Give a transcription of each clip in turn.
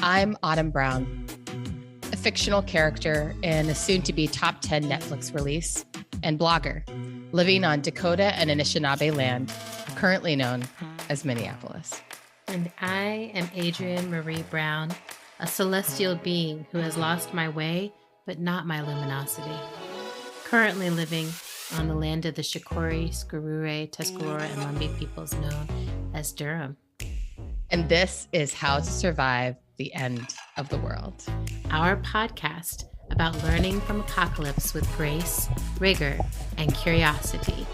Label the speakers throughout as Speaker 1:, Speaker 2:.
Speaker 1: I'm Autumn Brown, a fictional character in a soon-to-be top 10 Netflix release and blogger living on Dakota and Anishinaabe land, currently known as Minneapolis.
Speaker 2: And I am Adrienne Marie Brown, a celestial being who has lost my way, but not my luminosity. Currently living on the land of the Shakori, Skurure, Tuscarora, and Lumbee peoples known as Durham.
Speaker 1: And this is How to Survive the End of the World.
Speaker 2: Our podcast about learning from apocalypse with grace, rigor, and curiosity.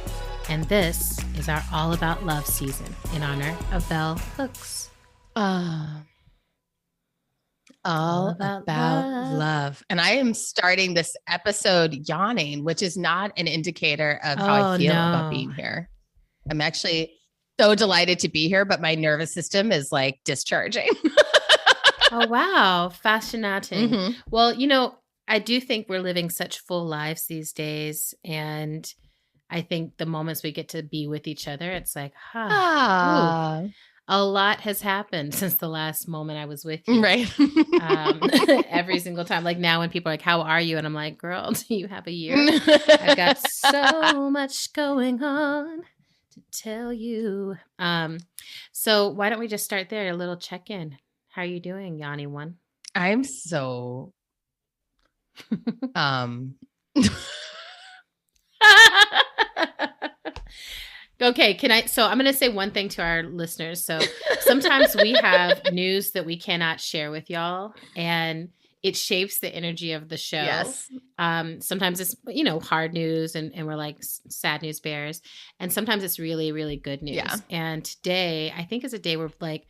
Speaker 2: And this is our All About Love season in honor of Bell Hooks.
Speaker 1: All about love. And I am starting this episode yawning, which is not an indicator of how I feel about being here. I'm actually so delighted to be here, but my nervous system is like discharging.
Speaker 2: Oh, wow. Fascinating.
Speaker 1: Mm-hmm.
Speaker 2: Well, you know, I do think we're living such full lives these days. And I think the moments we get to be with each other, it's like, a lot has happened since the last moment I was with you.
Speaker 1: Right.
Speaker 2: Every single time. Like now when people are like, how are you? And I'm like, girl, do you have a year? I've got so much going on to tell you. So why don't we just start there? A little check-in. How are you doing, Yanni one?
Speaker 1: I'm so
Speaker 2: Okay, so I'm going to say one thing to our listeners. So sometimes we have news that we cannot share with y'all, and it shapes the energy of the show.
Speaker 1: Yes.
Speaker 2: Sometimes it's, hard news and we're like sad news bears. And sometimes it's really, really good news.
Speaker 1: Yeah.
Speaker 2: And today I think is a day where like,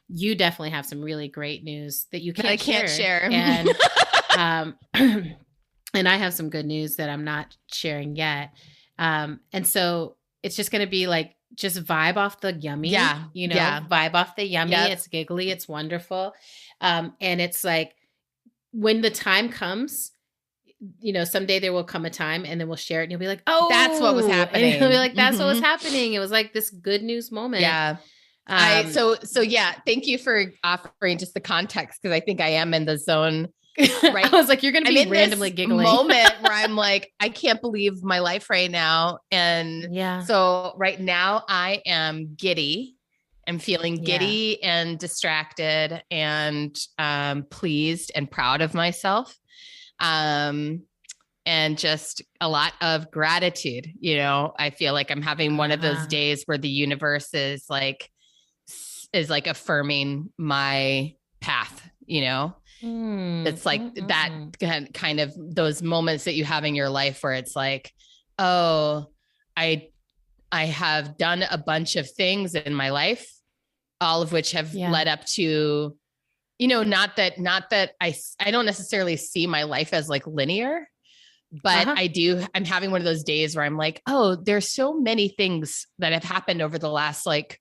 Speaker 2: you definitely have some really great news that you can't
Speaker 1: share.
Speaker 2: And, and I have some good news that I'm not sharing yet. And so it's just going to be like, just vibe off the yummy, vibe off the yummy. Yep. It's giggly. It's wonderful. And it's like, when the time comes, someday there will come a time and then we'll share it and you'll be like, oh,
Speaker 1: that's what was happening.
Speaker 2: And you'll be like, that's what was happening. It was like this good news moment.
Speaker 1: Yeah. So thank you for offering just the context, because I think I am in the zone. Right.
Speaker 2: I was like, you're going to be randomly giggling.
Speaker 1: Moment where I'm like, I can't believe my life right now. And so right now I am giddy. I'm feeling giddy and distracted and pleased and proud of myself. And just a lot of gratitude. I feel like I'm having one of those days where the universe is like affirming my path, It's like that kind of those moments that you have in your life where it's like, oh, I have done a bunch of things in my life, all of which have led up to, not that I don't necessarily see my life as like linear, but I'm having one of those days where I'm like, oh, there's so many things that have happened over the last like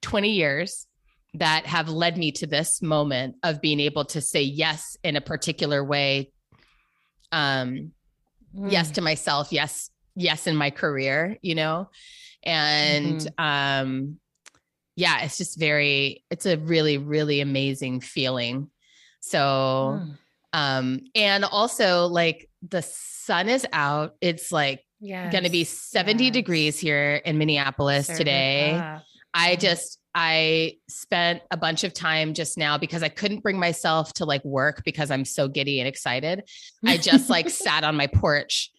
Speaker 1: 20 years that have led me to this moment of being able to say yes in a particular way. Yes to myself. Yes in my career, and it's just it's a really, really amazing feeling. So, and also like the sun is out. It's like going to be 70 degrees here in Minneapolis today. I spent a bunch of time just now because I couldn't bring myself to like work because I'm so giddy and excited. I just like sat on my porch,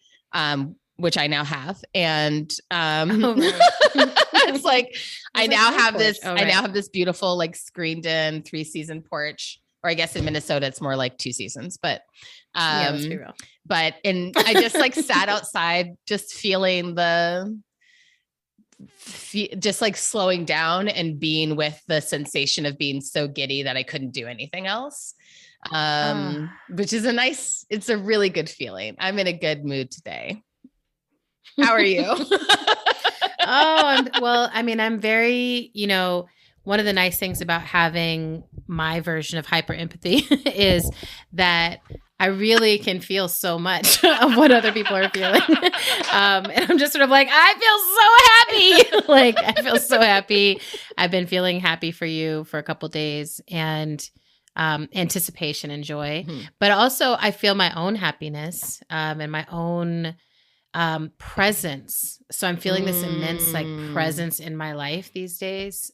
Speaker 1: which I now have. And it's like, I now have this beautiful, like screened in 3-season porch, or I guess in Minnesota, it's more like 2 seasons, but,
Speaker 2: let's be real.
Speaker 1: And I just like sat outside, just feeling just like slowing down and being with the sensation of being so giddy that I couldn't do anything else. Which is it's a really good feeling. I'm in a good mood today. How are you?
Speaker 2: I'm very, one of the nice things about having my version of hyper empathy is that I really can feel so much of what other people are feeling. And I'm just sort of like, I feel so happy. Like, I feel so happy. I've been feeling happy for you for a couple days, and anticipation and joy. But also I feel my own happiness and my own presence. So I'm feeling this immense like presence in my life these days.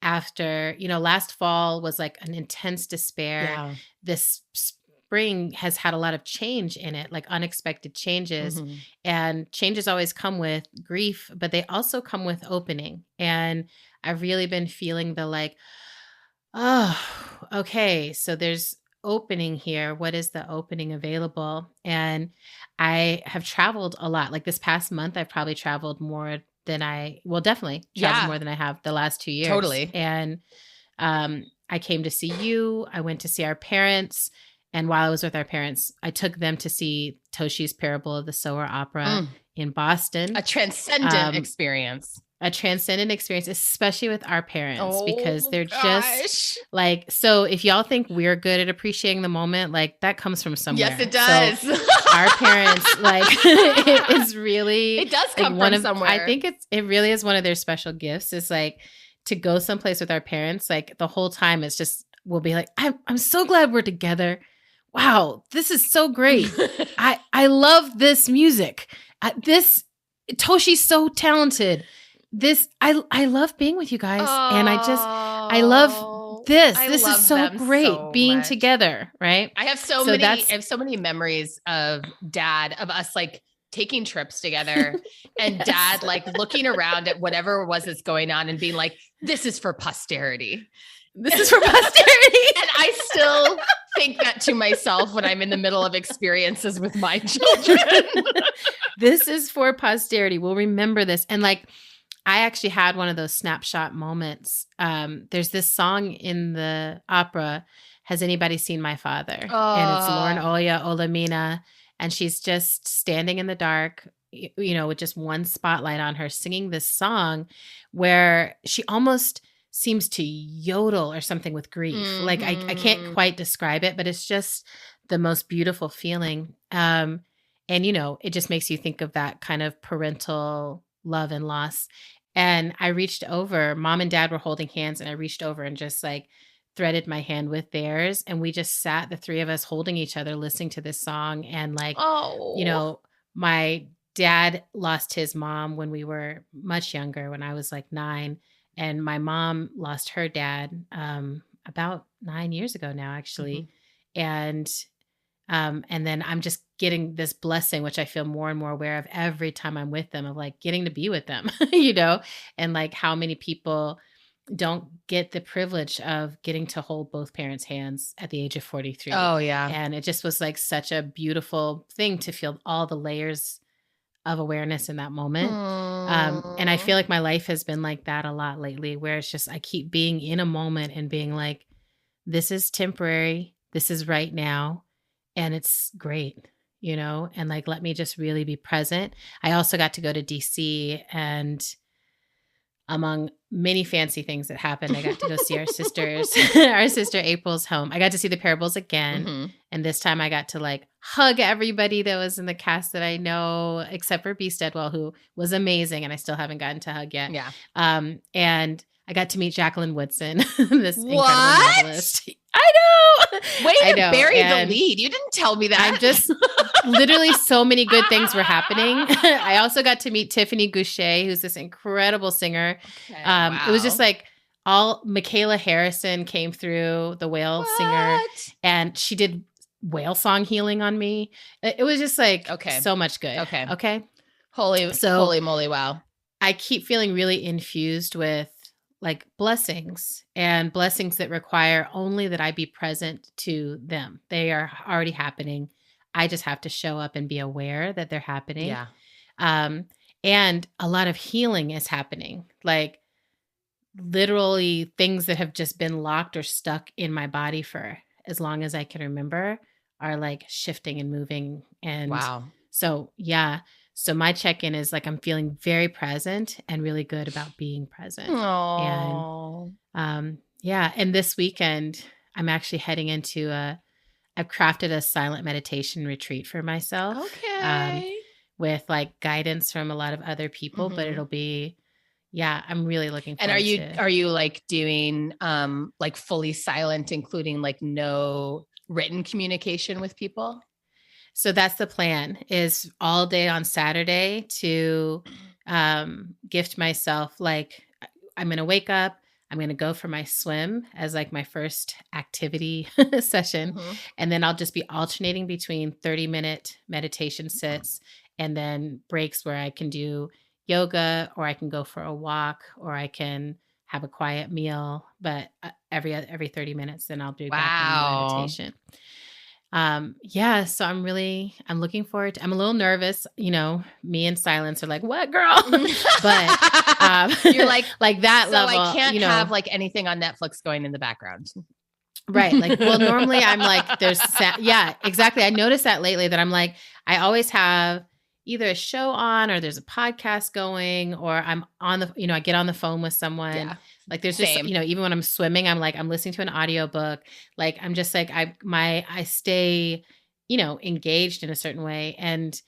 Speaker 2: After, last fall was like an intense despair.
Speaker 1: Yeah.
Speaker 2: This spring has had a lot of change in it, like unexpected changes. And changes always come with grief, but they also come with opening. And I've really been feeling the like, oh, okay, so there's opening here. What is the opening available? And I have traveled a lot. Like this past month, I've probably traveled more than definitely traveled more than I have the last 2 years.
Speaker 1: Totally.
Speaker 2: And I came to see you. I went to see our parents. And while I was with our parents, I took them to see Toshi's Parable of the Sower opera in Boston.
Speaker 1: A transcendent experience.
Speaker 2: A transcendent experience, especially with our parents, because they're just like, so if y'all think we're good at appreciating the moment, like that comes from somewhere.
Speaker 1: Yes, it does.
Speaker 2: So our parents, like it's really,
Speaker 1: it does come from somewhere.
Speaker 2: I think it really is one of their special gifts, is like to go someplace with our parents. Like the whole time it's just, we'll be like, I'm so glad we're together. Wow, this is so great. I love this music. Toshi's so talented. I love being with you guys. And I love this. This is so great so being much. Together. Right.
Speaker 1: I have so many memories of Dad, of us like taking trips together and yes. Dad, like looking around at whatever it was that's going on and being like, this is for posterity.
Speaker 2: This is for posterity.
Speaker 1: And I still think that to myself when I'm in the middle of experiences with my children.
Speaker 2: This is for posterity. We'll remember this. And like, I actually had one of those snapshot moments. There's this song in the opera, Has Anybody Seen My Father? And it's Lauren Oya Olamina. And she's just standing in the dark, with just one spotlight on her, singing this song where she almost seems to yodel or something with grief. Like I can't quite describe it, but it's just the most beautiful feeling. And, it just makes you think of that kind of parental love and loss. And I reached over, Mom and Dad were holding hands, and I reached over and just like threaded my hand with theirs. And we just sat, the three of us, holding each other, listening to this song. And like, my dad lost his mom when we were much younger, when I was like 9. And my mom lost her dad about 9 years ago now, actually. And then I'm just getting this blessing, which I feel more and more aware of every time I'm with them, of like getting to be with them, and like how many people don't get the privilege of getting to hold both parents' hands at the age of 43.
Speaker 1: Oh, yeah.
Speaker 2: And it just was like such a beautiful thing to feel all the layers of awareness in that moment. And I feel like my life has been like that a lot lately, where it's just, I keep being in a moment and being like, this is temporary. This is right now. And it's great, and like, let me just really be present. I also got to go to DC, and among many fancy things that happened, I got to go see our our sister April's home. I got to see the Parables again. And this time I got to like hug everybody that was in the cast that I know, except for B. Steadwell, who was amazing. And I still haven't gotten to hug yet.
Speaker 1: Yeah.
Speaker 2: And I got to meet Jacqueline Woodson, this incredible
Speaker 1: what?
Speaker 2: novelist. I know.
Speaker 1: Way to bury the lead. You didn't tell me that.
Speaker 2: I'm just literally, so many good things were happening. I also got to meet Tiffany Goucher, who's this incredible singer. Okay, wow. It was just like Michaela Harrison came through, the whale singer, and she did whale song healing on me. It was just like so much good. Okay.
Speaker 1: Holy moly. Wow.
Speaker 2: I keep feeling really infused with like blessings, and blessings that require only that I be present to them. They are already happening. I just have to show up and be aware that they're happening.
Speaker 1: Yeah.
Speaker 2: And a lot of healing is happening. Like literally things that have just been locked or stuck in my body for as long as I can remember are like shifting and moving. And
Speaker 1: wow.
Speaker 2: So yeah. So my check-in is like, I'm feeling very present and really good about being present.
Speaker 1: Aww.
Speaker 2: And and this weekend I'm actually heading into I've crafted a silent meditation retreat for myself.
Speaker 1: Okay.
Speaker 2: With like guidance from a lot of other people, but it'll be, I'm really looking forward to.
Speaker 1: And are you like doing like fully silent, including like no written communication with people?
Speaker 2: So that's the plan, is all day on Saturday to gift myself, like I'm going to wake up, I'm going to go for my swim as like my first activity session. And then I'll just be alternating between 30-minute meditation sits and then breaks where I can do yoga, or I can go for a walk, or I can have a quiet meal. But every 30 minutes, then I'll do back in meditation. So I'm looking forward to, I'm a little nervous, me and Silence are like, what, girl? But
Speaker 1: you're like
Speaker 2: that
Speaker 1: so
Speaker 2: level.
Speaker 1: I can't have like anything on Netflix going in the background.
Speaker 2: Right. Like, well, normally I'm like, yeah, exactly. I noticed that lately, that I'm like, I always have either a show on, or there's a podcast going, or I'm on the, I get on the phone with someone. Yeah. Like there's just, even when I'm swimming, I'm like, I'm listening to an audiobook. Like, I'm just like, I stay, engaged in a certain way. And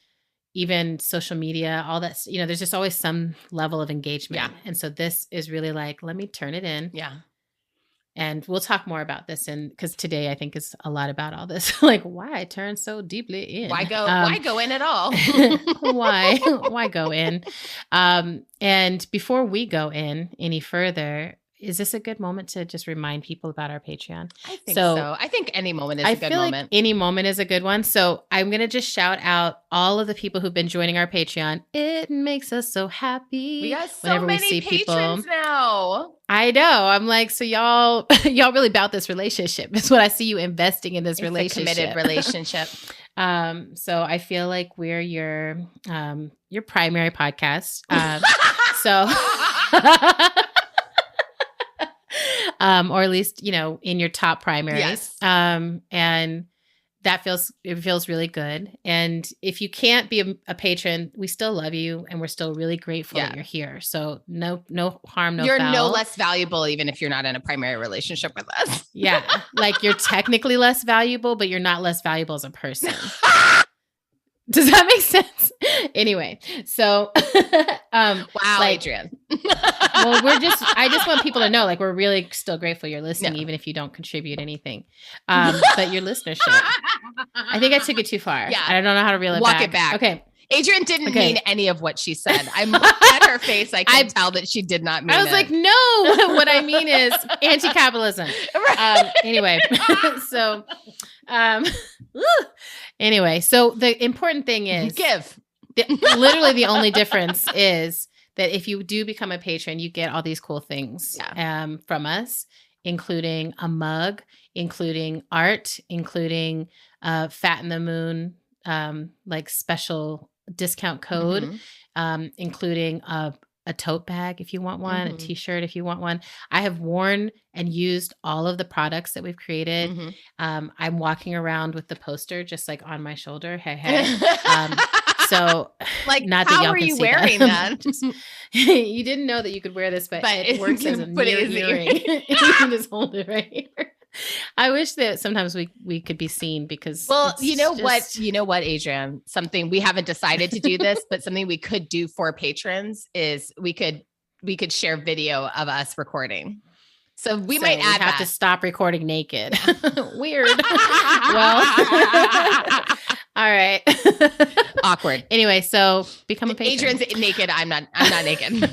Speaker 2: even social media, all that, there's just always some level of engagement. Yeah. And so this is really like, let me turn it in.
Speaker 1: Yeah.
Speaker 2: And we'll talk more about this, because today I think is a lot about all this, like why I turn so deeply in.
Speaker 1: Why go in at all?
Speaker 2: Why go in? And before we go in any further, is this a good moment to just remind people about our Patreon?
Speaker 1: I think so. I think any moment is a good moment.
Speaker 2: Like any moment is a good one. So I'm going to just shout out all of the people who've been joining our Patreon. It makes us so happy.
Speaker 1: We got so many patrons now.
Speaker 2: I know. I'm like, so y'all really about this relationship. It's what I see you investing in this relationship.
Speaker 1: A committed relationship.
Speaker 2: So I feel like we're your primary podcast. Or at least, in your top primaries.
Speaker 1: Yes.
Speaker 2: And that feels really good. And if you can't be a patron, we still love you, and we're still really grateful that you're here. So no harm, no foul.
Speaker 1: You're no less valuable, even if you're not in a primary relationship with us.
Speaker 2: Yeah. Like you're technically less valuable, but you're not less valuable as a person. Does that make sense? Anyway, so
Speaker 1: wow, Adrienne.
Speaker 2: Well, I just want people to know, like, we're really still grateful you're listening, even if you don't contribute anything. But your listenership, I think I took it too far. Yeah. I don't know how to reel it back.
Speaker 1: Walk it back.
Speaker 2: Okay.
Speaker 1: Adrienne didn't mean any of what she said. I'm looking at her face. I can tell that she did not mean it.
Speaker 2: I was like, no, what I mean is anti-capitalism. Right. Anyway, so, anyway, so the important thing is literally the only difference is that if you do become a patron, you get all these cool things from us, including a mug, including art, including Fat in the Moon, like special discount code, including a tote bag if you want one, a t-shirt if you want one. I have worn and used all of the products that we've created. I'm walking around with the poster just like on my shoulder. Hey. So like, not that
Speaker 1: how are you wearing that?
Speaker 2: You didn't know that you could wear this, but it works as a earring. You can just hold it right here. I wish that sometimes we could be seen, because
Speaker 1: what, Adrienne, something we haven't decided to do this, but something we could do for patrons is we could share video of us recording. So we might have
Speaker 2: to stop recording naked. Weird. Well, all right.
Speaker 1: Awkward.
Speaker 2: Anyway, so become a patron.
Speaker 1: Adrienne's naked. I'm not naked.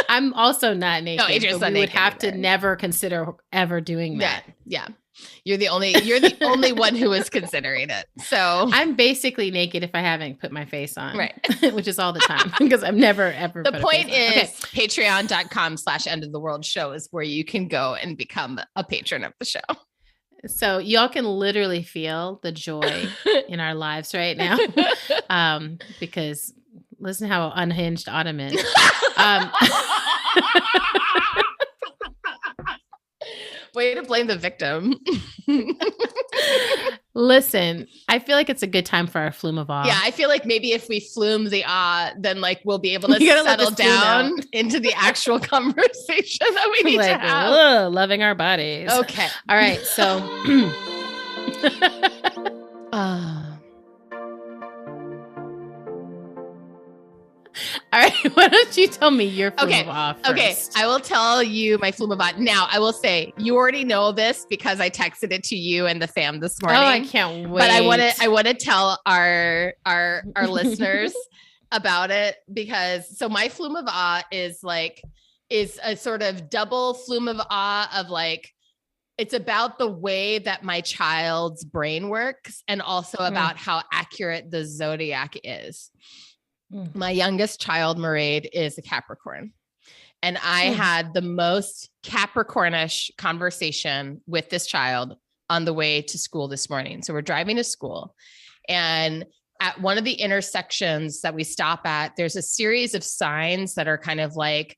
Speaker 2: I'm also not naked.
Speaker 1: No, Adrienne's not naked.
Speaker 2: We would have to never consider ever doing that.
Speaker 1: Yeah. You're the only one who is considering it. So
Speaker 2: I'm basically naked if I haven't put my face on.
Speaker 1: Right.
Speaker 2: Which is all the time, because I've never ever
Speaker 1: The point is patreon.com/endoftheworldshow is where you can go and become a patron of the show. So
Speaker 2: y'all can literally feel the joy in our lives right now. Because listen how unhinged Autumn is.
Speaker 1: Way to blame the victim.
Speaker 2: Listen, I feel like it's a good time for our flume of awe.
Speaker 1: Yeah, I feel like maybe if we flume the awe, then like we'll be able to settle down into the actual conversation that we need to have.
Speaker 2: Loving our bodies.
Speaker 1: Okay.
Speaker 2: All right. So don't you tell me your flume of awe first?
Speaker 1: Okay, I will tell you my flume of awe. Now, I will say you already know this because I texted it to you and the fam this morning.
Speaker 2: Oh, I can't wait.
Speaker 1: But I want to tell our listeners about it because so my flume of awe is a sort of double flume of awe of like, it's about the way that my child's brain works and also about how accurate the zodiac is. My youngest child, Mairead, is a Capricorn. And I had the most Capricornish conversation with this child on the way to school this morning. So we're driving to school, and at one of the intersections that we stop at, there's a series of signs that are kind of like,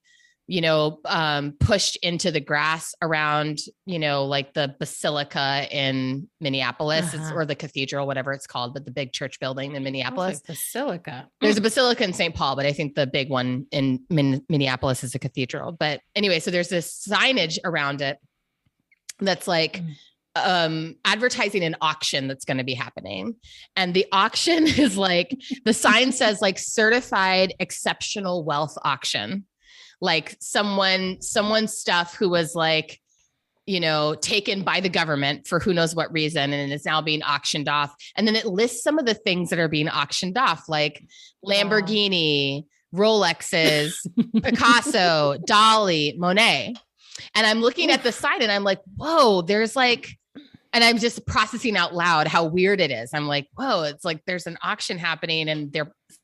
Speaker 1: pushed into the grass around, like the basilica in Minneapolis or the cathedral, whatever it's called, but the big church building in Minneapolis.
Speaker 2: Basilica.
Speaker 1: There's a basilica in St. Paul, but I think the big one in Minneapolis is a cathedral. But anyway, so there's this signage around it that's like advertising an auction that's going to be happening. And the auction is like, the sign says like certified exceptional wealth auction. Like someone's stuff who was like, taken by the government for who knows what reason, and is now being auctioned off. And then it lists some of the things that are being auctioned off, like Lamborghini, Rolexes, Picasso, Dali, Monet. And I'm looking at the sign and I'm like, whoa, there's like, and I'm just processing out loud how weird it is. I'm like, whoa, it's like there's an auction happening and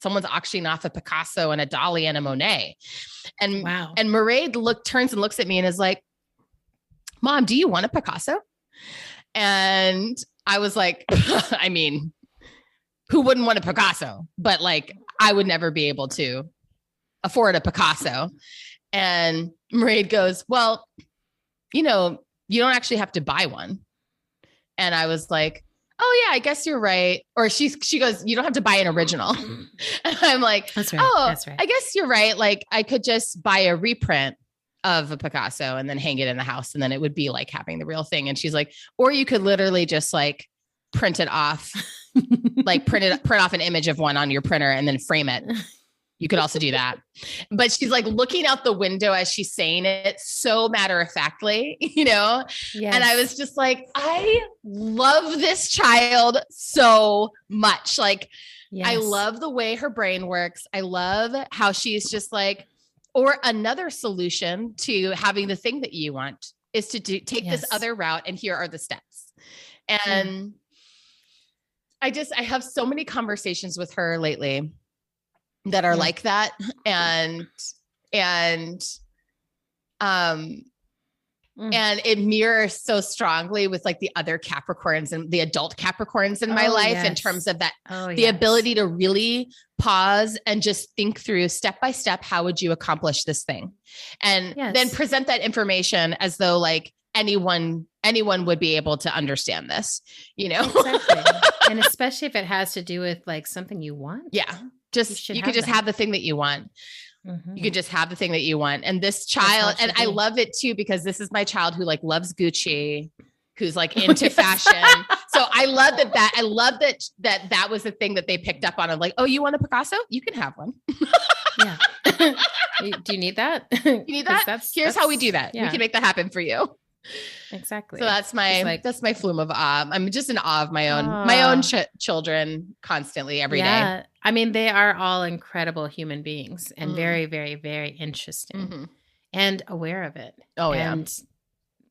Speaker 1: someone's auctioning off a Picasso and a Dali and a Monet. And wow. And Mairead turns and looks at me and is like, Mom, do you want a Picasso? And I was like, I mean, who wouldn't want a Picasso? But like, I would never be able to afford a Picasso. And Mairead goes, well, you don't actually have to buy one. And I was like, oh yeah, I guess you're right. Or she goes, you don't have to buy an original. And I'm like, that's right. I guess you're right. Like I could just buy a reprint of a Picasso and then hang it in the house. And then it would be like having the real thing. And she's like, or you could literally just like print it off, like print off an image of one on your printer and then frame it. You could also do that. But she's like looking out the window as she's saying it so matter-of-factly, Yes. And I was just like, I love this child so much. Like, yes. I love the way her brain works. I love how she's just like, or another solution to having the thing that you want is to take yes. this other route. And here are the steps. And I have so many conversations with her lately that are like that. And it mirrors so strongly with like the other Capricorns and the adult Capricorns in my life yes. in terms of that, the ability to really pause and just think through step by step, how would you accomplish this thing? And then present that information as though like anyone would be able to understand this,
Speaker 2: Exactly. And especially if it has to do with like something you want.
Speaker 1: Yeah. You could just have the thing that you want. Mm-hmm. You could just have the thing that you want. And this child, and I love it too, because this is my child who like loves Gucci, who's like into fashion. So I love that. I love that was the thing that they picked up on. I'm like, oh, you want a Picasso? You can have one.
Speaker 2: Yeah. Do you need that?
Speaker 1: You need that? Here's how we do that. Yeah. We can make that happen for you.
Speaker 2: Exactly.
Speaker 1: So that's my flume of awe. I'm just in awe of my own children constantly every day.
Speaker 2: I mean, they are all incredible human beings and very, very, very interesting and aware of it.
Speaker 1: Oh yeah.
Speaker 2: And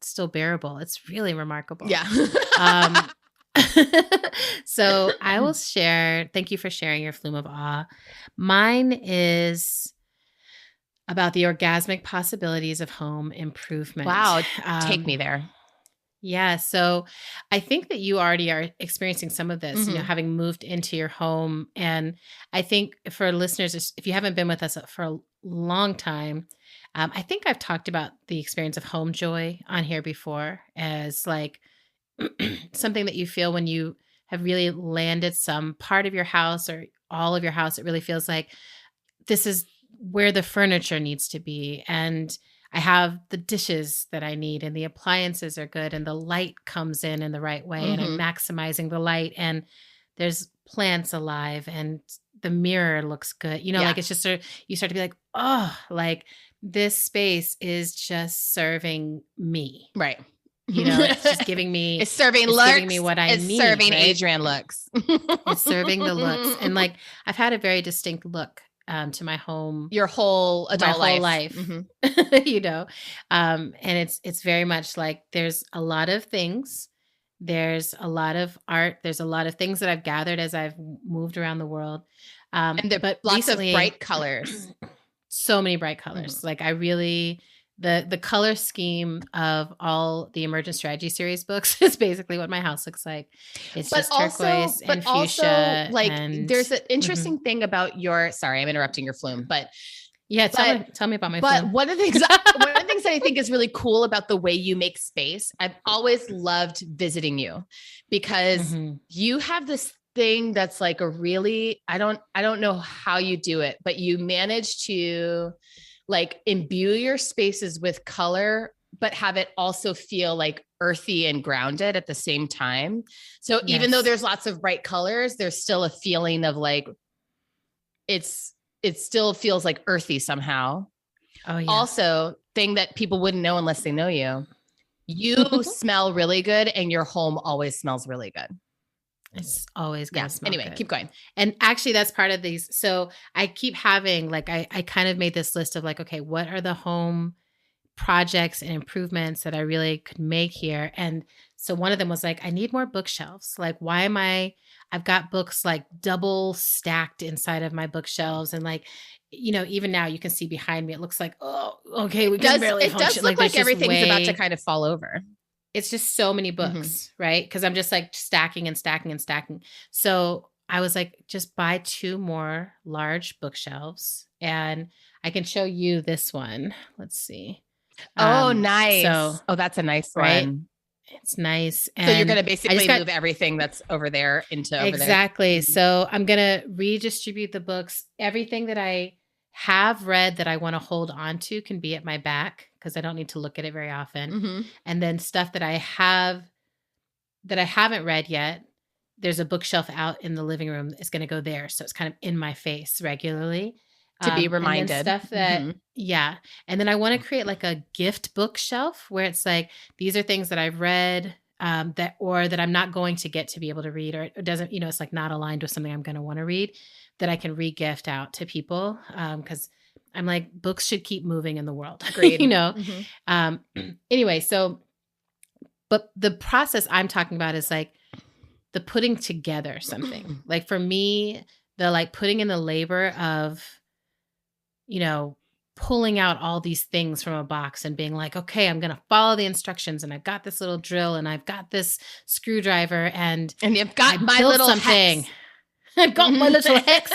Speaker 2: still bearable. It's really remarkable.
Speaker 1: Yeah.
Speaker 2: So I will share, thank you for sharing your flume of awe. Mine is about the orgasmic possibilities of home improvement.
Speaker 1: Wow. Take me there.
Speaker 2: Yeah. So I think that you already are experiencing some of this, having moved into your home. And I think for listeners, if you haven't been with us for a long time, I think I've talked about the experience of home joy on here before as like something that you feel when you have really landed some part of your house or all of your house. It really feels like this is where the furniture needs to be. And I have the dishes that I need and the appliances are good and the light comes in the right way and I'm maximizing the light and there's plants alive and the mirror looks good. You know, like it's just you start to be like, oh, like this space is just serving me.
Speaker 1: Right.
Speaker 2: You know, it's just giving me,
Speaker 1: it's serving looks. Giving
Speaker 2: me what I need.
Speaker 1: It's serving right? Adrienne looks.
Speaker 2: It's serving the looks. And like, I've had a very distinct look to my home.
Speaker 1: Your whole adult life.
Speaker 2: Mm-hmm. You know? And it's very much like there's a lot of things. There's a lot of art. There's a lot of things that I've gathered as I've moved around the world.
Speaker 1: But lots recently, of bright colors.
Speaker 2: So many bright colors. Mm-hmm. Like I really, the color scheme of all the Emergent Strategy series books is basically what my house looks like. It's just turquoise and fuchsia.
Speaker 1: Like there's an interesting thing about sorry, I'm interrupting your flume, but
Speaker 2: yeah, tell me about my
Speaker 1: But
Speaker 2: flume.
Speaker 1: one of the things that I think is really cool about the way you make space, I've always loved visiting you because you have this thing that's like a really, I don't know how you do it, but you manage to like imbue your spaces with color, but have it also feel like earthy and grounded at the same time. So even though there's lots of bright colors, there's still a feeling of like, it still feels like earthy somehow. Oh yeah. Also, thing that people wouldn't know unless they know you, you smell really good and your home always smells really good.
Speaker 2: It's always going to smell
Speaker 1: Anyway,
Speaker 2: good.
Speaker 1: keep going.
Speaker 2: And actually that's part of these. So I keep having like, I kind of made this list of like, okay, what are the home projects and improvements that I really could make here? And so one of them was like, I need more bookshelves. Like, why am I've got books like double stacked inside of my bookshelves. And like, you know, even now you can see behind me, it looks like, oh, okay, we can barely function.
Speaker 1: It does look like everything's about to kind of fall over.
Speaker 2: It's just so many books, right? Because I'm just like stacking and stacking and stacking. So I was like, just buy 2 more large bookshelves and I can show you this one. Let's see.
Speaker 1: Oh, nice. So, that's a nice
Speaker 2: right?
Speaker 1: one.
Speaker 2: It's nice.
Speaker 1: And so you're going to basically move everything that's over there into over
Speaker 2: exactly.
Speaker 1: there.
Speaker 2: So I'm going to redistribute the books. Everything that I have read that I want to hold on to can be at my back because I don't need to look at it very often. And then stuff that I haven't read yet, there's a bookshelf out in the living room. It's going to go there. So it's kind of in my face regularly.
Speaker 1: To be reminded.
Speaker 2: And stuff that, And then I want to create like a gift bookshelf where it's like, these are things that I've read that I'm not going to get to be able to read, or it doesn't, you know, it's like not aligned with something I'm going to want to read that I can re-gift out to people. Cause I'm like, books should keep moving in the world, you know? Anyway, so, but the process I'm talking about is like the putting together something. Like for me, the like putting in the labor of, you know, pulling out all these things from a box and being like, okay, I'm going to follow the instructions and I've got this little drill and I've got this screwdriver and
Speaker 1: you've got my little something.
Speaker 2: I've got my little hex.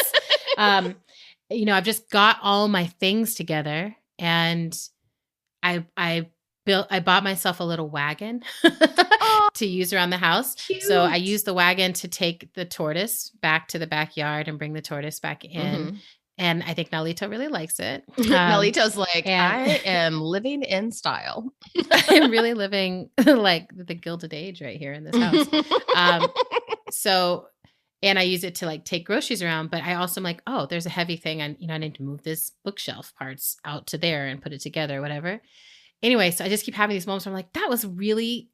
Speaker 2: You know, I've just got all my things together and I bought myself a little wagon to use around the house.
Speaker 1: Cute.
Speaker 2: So I used the wagon to take the tortoise back to the backyard and bring the tortoise back in. And I think Nalito really likes it.
Speaker 1: Nalito's like, I am living in style.
Speaker 2: I'm really living like the Gilded Age right here in this house. And I use it to like take groceries around, but I also am like, oh, there's a heavy thing. And, you know, I need to move this bookshelf parts out to there and put it together, whatever. Anyway, so I just keep having these moments where I'm like, that was really,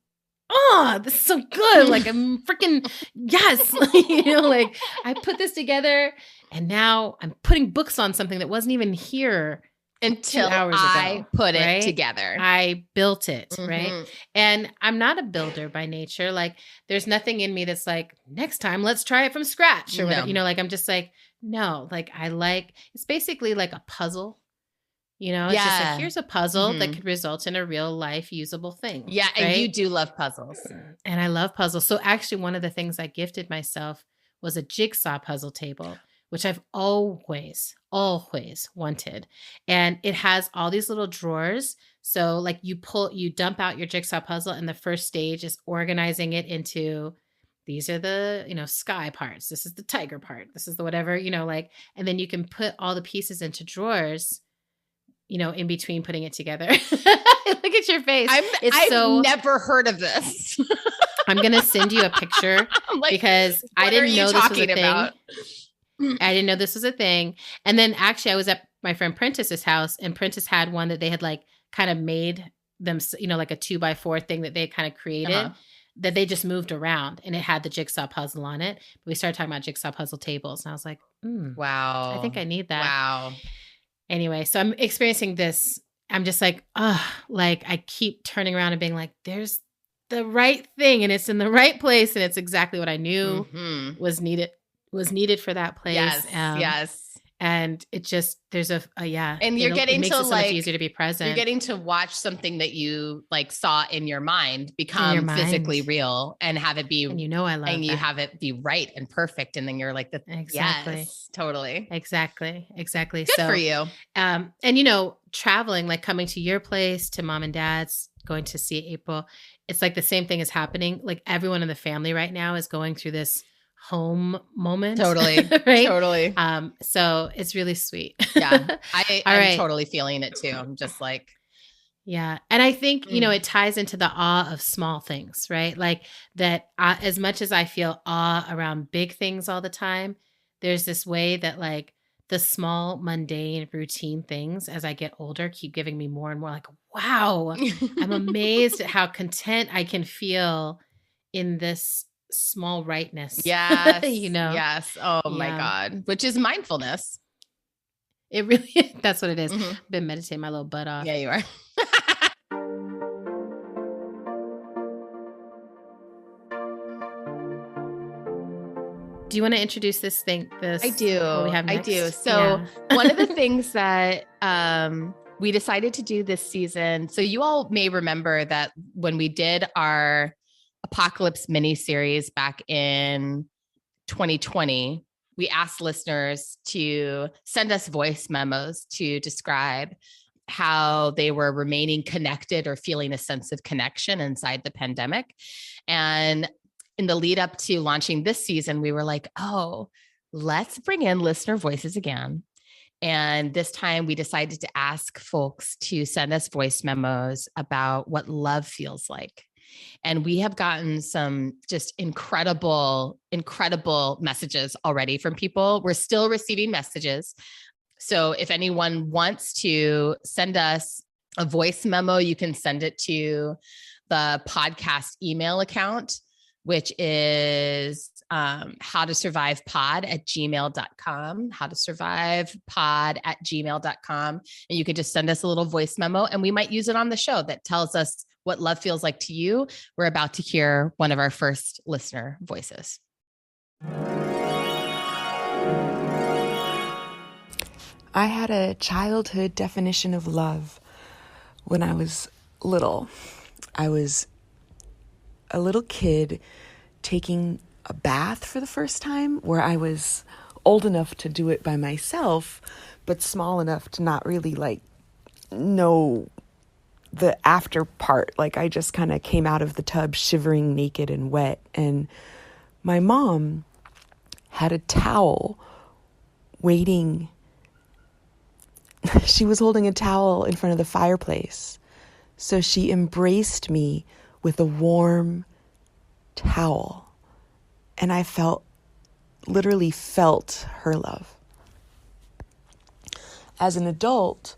Speaker 2: this is so good. Like I'm freaking, yes. You know, like I put this together and now I'm putting books on something that wasn't even here
Speaker 1: until 2 hours ago, put it together.
Speaker 2: I built it, right? And I'm not a builder by nature. Like there's nothing in me that's like, next time let's try it from scratch or whatever. You know, like I'm just like, no, like it's basically like a puzzle. You know, it's just like, here's a puzzle that could result in a real life usable thing.
Speaker 1: Yeah.
Speaker 2: Right?
Speaker 1: And you do love puzzles.
Speaker 2: And I love puzzles. So actually one of the things I gifted myself was a jigsaw puzzle table, which I've always wanted. And it has all these little drawers. So like you dump out your jigsaw puzzle and the first stage is organizing it into, these are the, you know, sky parts. This is the tiger part. This is the whatever, you know, like, and then you can put all the pieces into drawers, you know, in between putting it together. Look at your face.
Speaker 1: I've never heard of this.
Speaker 2: I'm going to send you a picture like, because I didn't know this was a thing. I didn't know this was a thing. And then actually I was at my friend Prentice's house, and Prentice had one that they had like kind of made them, you know, like a 2x4 thing that they had kind of created that they just moved around, and it had the jigsaw puzzle on it. But we started talking about jigsaw puzzle tables, and I was like,
Speaker 1: wow,
Speaker 2: I think I need that.
Speaker 1: Wow.
Speaker 2: Anyway, so I'm experiencing this. I'm just like, like I keep turning around and being like, there's the right thing, and it's in the right place, and it's exactly what I knew was needed for that place.
Speaker 1: Yes.
Speaker 2: And it just, there's and
Speaker 1: you're getting
Speaker 2: it makes
Speaker 1: to
Speaker 2: it so much easier to be present.
Speaker 1: You're getting to watch something that you like saw in your mind become physically real, and have it be,
Speaker 2: and you know, I love
Speaker 1: and you have it be right and perfect. And then you're like,
Speaker 2: exactly.
Speaker 1: Yes, totally.
Speaker 2: Exactly.
Speaker 1: Good for you.
Speaker 2: And you know, traveling, like coming to your place, to mom and dad's, going to see April. It's like the same thing is happening. Like everyone in the family right now is going through this home moment.
Speaker 1: Totally.
Speaker 2: Right?
Speaker 1: Totally.
Speaker 2: So it's really sweet.
Speaker 1: Yeah. I'm totally feeling it too. I'm just like,
Speaker 2: yeah. And I think, you know, it ties into the awe of small things, right? Like that, as much as I feel awe around big things all the time, there's this way that like the small, mundane, routine things as I get older keep giving me more and more like, wow, I'm amazed at how content I can feel in this small rightness.
Speaker 1: Yes.
Speaker 2: You know?
Speaker 1: Yes. Oh my God. Which is mindfulness.
Speaker 2: It really, that's what it is. I've been meditating my little butt off.
Speaker 1: Yeah, you are.
Speaker 2: Do you want to introduce this thing?
Speaker 1: I do.
Speaker 2: What we have next?
Speaker 1: I do. So one of the things that we decided to do this season, so you all may remember that when we did our Apocalypse mini series back in 2020, we asked listeners to send us voice memos to describe how they were remaining connected or feeling a sense of connection inside the pandemic. And in the lead up to launching this season, we were like, oh, let's bring in listener voices again. And this time we decided to ask folks to send us voice memos about what love feels like. And we have gotten some just incredible messages already from people. We're still receiving messages. So if anyone wants to send us a voice memo, you can send it to the podcast email account, which is howtosurvivepod@gmail.com, howtosurvivepod@gmail.com. And you can just send us a little voice memo, and we might use it on the show that tells us what love feels like to you. We're about to hear one of our first listener voices.
Speaker 3: I had a childhood definition of love when I was little. I was a little kid taking a bath for the first time, where I was old enough to do it by myself, but small enough to not really like know the after part. Like I just kind of came out of the tub shivering, naked and wet. And my mom had a towel waiting. She was holding a towel in front of the fireplace. So she embraced me with a warm towel. And I literally felt her love. As an adult,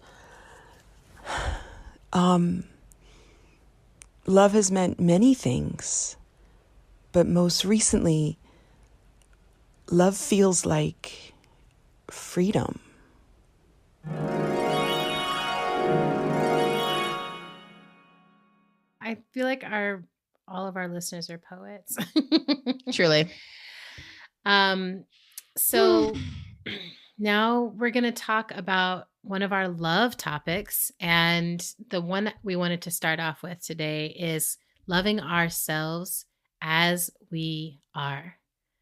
Speaker 3: love has meant many things, but most recently, love feels like freedom.
Speaker 2: I feel like all of our listeners are poets.
Speaker 1: Truly.
Speaker 2: So now we're going to talk about one of our love topics. And the one we wanted to start off with today is loving ourselves as we are.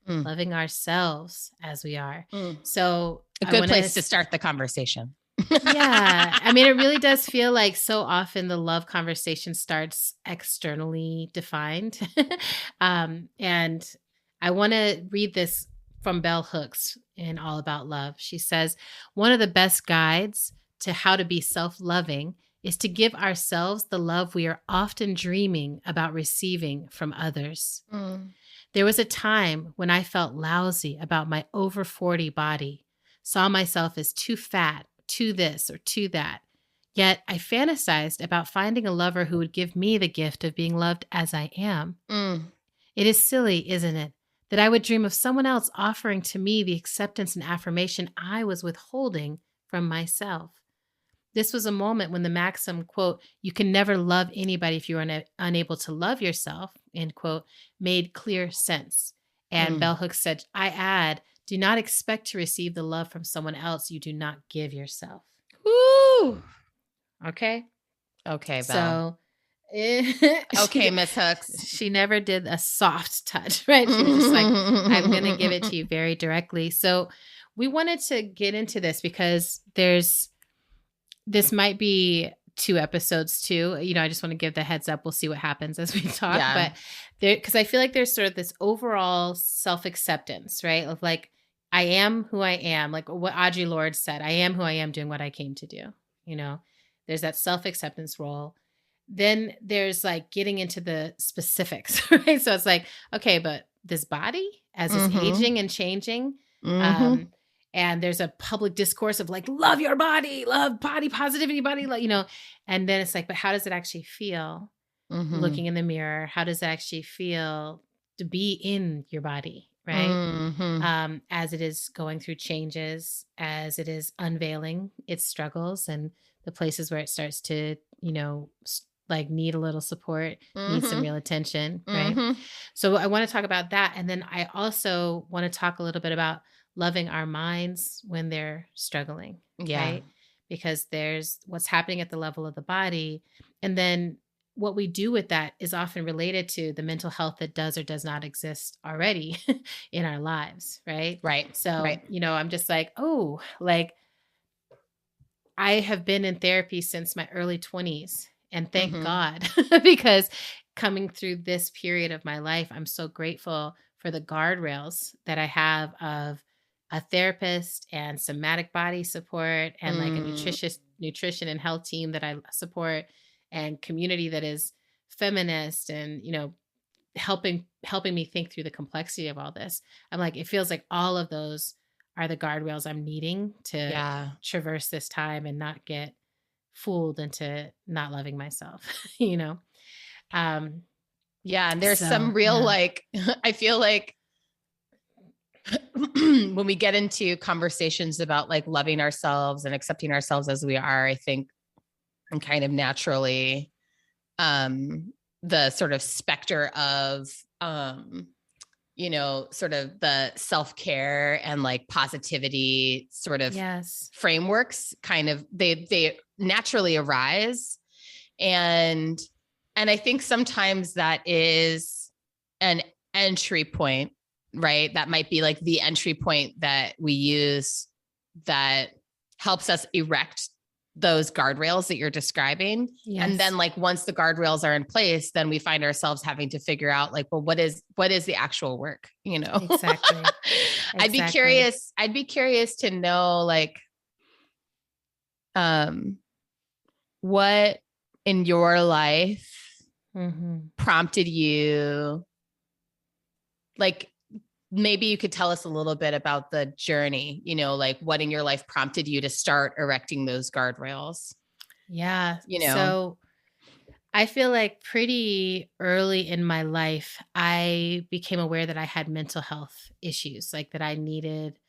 Speaker 2: Loving ourselves as we are. So
Speaker 1: a good place to start the conversation.
Speaker 2: Yeah. I mean, it really does feel like so often the love conversation starts externally defined. And I want to read this from Bell Hooks in All About Love. She says, one of the best guides to how to be self-loving is to give ourselves the love we are often dreaming about receiving from others. There was a time when I felt lousy about my over 40 body, saw myself as too fat, too this or too that. Yet I fantasized about finding a lover who would give me the gift of being loved as I am. It is silly, isn't it, that I would dream of someone else offering to me the acceptance and affirmation I was withholding from myself. This was a moment when the maxim, quote, you can never love anybody if you're unable to love yourself, end quote, made clear sense. And Bell Hooks said, I add, do not expect to receive the love from someone else you do not give yourself.
Speaker 1: Woo!
Speaker 2: Okay.
Speaker 1: Okay,
Speaker 2: So,
Speaker 1: Bell. Okay, Miss Hooks.
Speaker 2: She never did a soft touch, right? She was just like, I'm going to give it to you very directly. So we wanted to get into this because this might be 2 episodes too. I just want to give the heads up. We'll see what happens as we talk. Yeah. But because I feel like there's sort of this overall self-acceptance, right? Of like, I am who I am. Like what Audre Lorde said, I am who I am doing what I came to do. There's that self-acceptance role. Then there's like getting into the specifics, right? So it's like, okay, but this body as it's aging and changing, and there's a public discourse of like, love your body, love body positivity, body, and then it's like, but how does it actually feel looking in the mirror? How does it actually feel to be in your body, right? As it is going through changes, as it is unveiling its struggles and the places where it starts to, like need a little support, need some real attention, right? So I want to talk about that. And then I also want to talk a little bit about loving our minds when they're struggling, right? Because there's what's happening at the level of the body. And then what we do with that is often related to the mental health that does or does not exist already in our lives, right?
Speaker 1: Right.
Speaker 2: So,
Speaker 1: right.
Speaker 2: I'm just like, I have been in therapy since my early 20s. And thank God, because coming through this period of my life, I'm so grateful for the guardrails that I have of a therapist and somatic body support and like a nutrition and health team that I support and community that is feminist and, helping me think through the complexity of all this. I'm like, it feels like all of those are the guardrails I'm needing to traverse this time and not get fooled into not loving myself, and
Speaker 1: there's some real like I feel like when we get into conversations about like loving ourselves and accepting ourselves as we are, I think and kind of naturally the sort of specter of sort of the self-care and like positivity sort of frameworks kind of they naturally arise. And I think sometimes that is an entry point, right? That might be like the entry point that we use that helps us erect those guardrails that you're describing. Yes. And then like, once the guardrails are in place, then we find ourselves having to figure out like, well, what is the actual work,
Speaker 2: Exactly.
Speaker 1: I'd be curious to know like, what in your life prompted you, like, maybe you could tell us a little bit about the journey, like what in your life prompted you to start erecting those guardrails?
Speaker 2: Yeah. So I feel like pretty early in my life, I became aware that I had mental health issues, like that I needed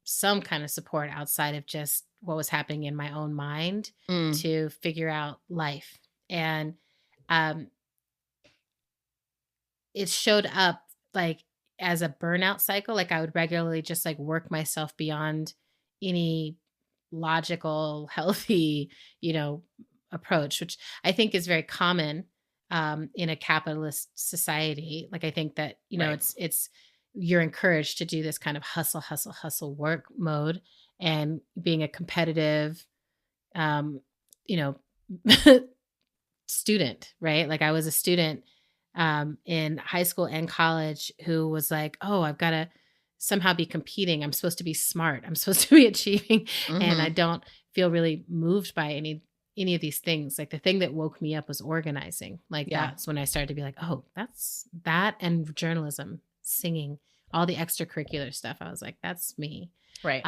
Speaker 2: some kind of support outside of just what was happening in my own mind to figure out life. And it showed up like as a burnout cycle. Like I would regularly just like work myself beyond any logical, healthy, approach, which I think is very common in a capitalist society. Like I think that, it's you're encouraged to do this kind of hustle work mode and being a competitive, student, right? Like I was a student in high school and college who was like, oh, I've got to somehow be competing. I'm supposed to be smart. I'm supposed to be achieving. And I don't feel really moved by any any of these things. Like the thing that woke me up was organizing. Like that's when I started to be like, oh, that's that, and journalism, singing, all the extracurricular stuff. I was like, that's me.
Speaker 1: Right.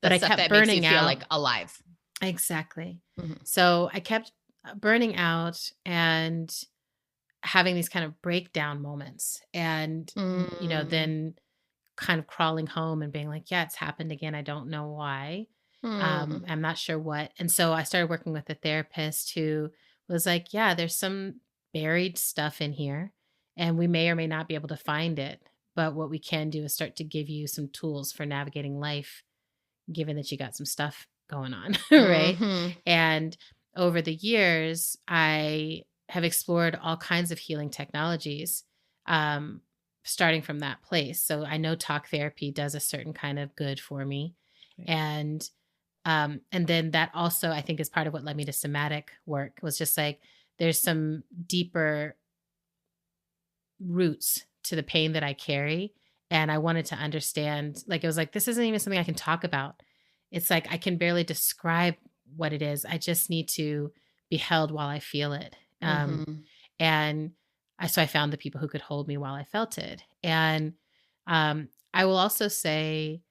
Speaker 2: But I kept burning out.
Speaker 1: Feel like alive.
Speaker 2: Exactly. So I kept burning out and having these kind of breakdown moments, and you know, then kind of crawling home and being like, yeah, it's happened again. I don't know why. I'm not sure what. And so I started working with a therapist who was like, yeah, there's some buried stuff in here, and we may or may not be able to find it. But what we can do is start to give you some tools for navigating life, given that you got some stuff going on. Right. And over the years, I have explored all kinds of healing technologies, starting from that place. So I know talk therapy does a certain kind of good for me. Right. And then that also, I think, is part of what led me to somatic work, was just like, there's some deeper roots to the pain that I carry. And I wanted to understand, like, it was like, this isn't even something I can talk about. It's like, I can barely describe what it is. I just need to be held while I feel it. And so I found the people who could hold me while I felt it. And I will also say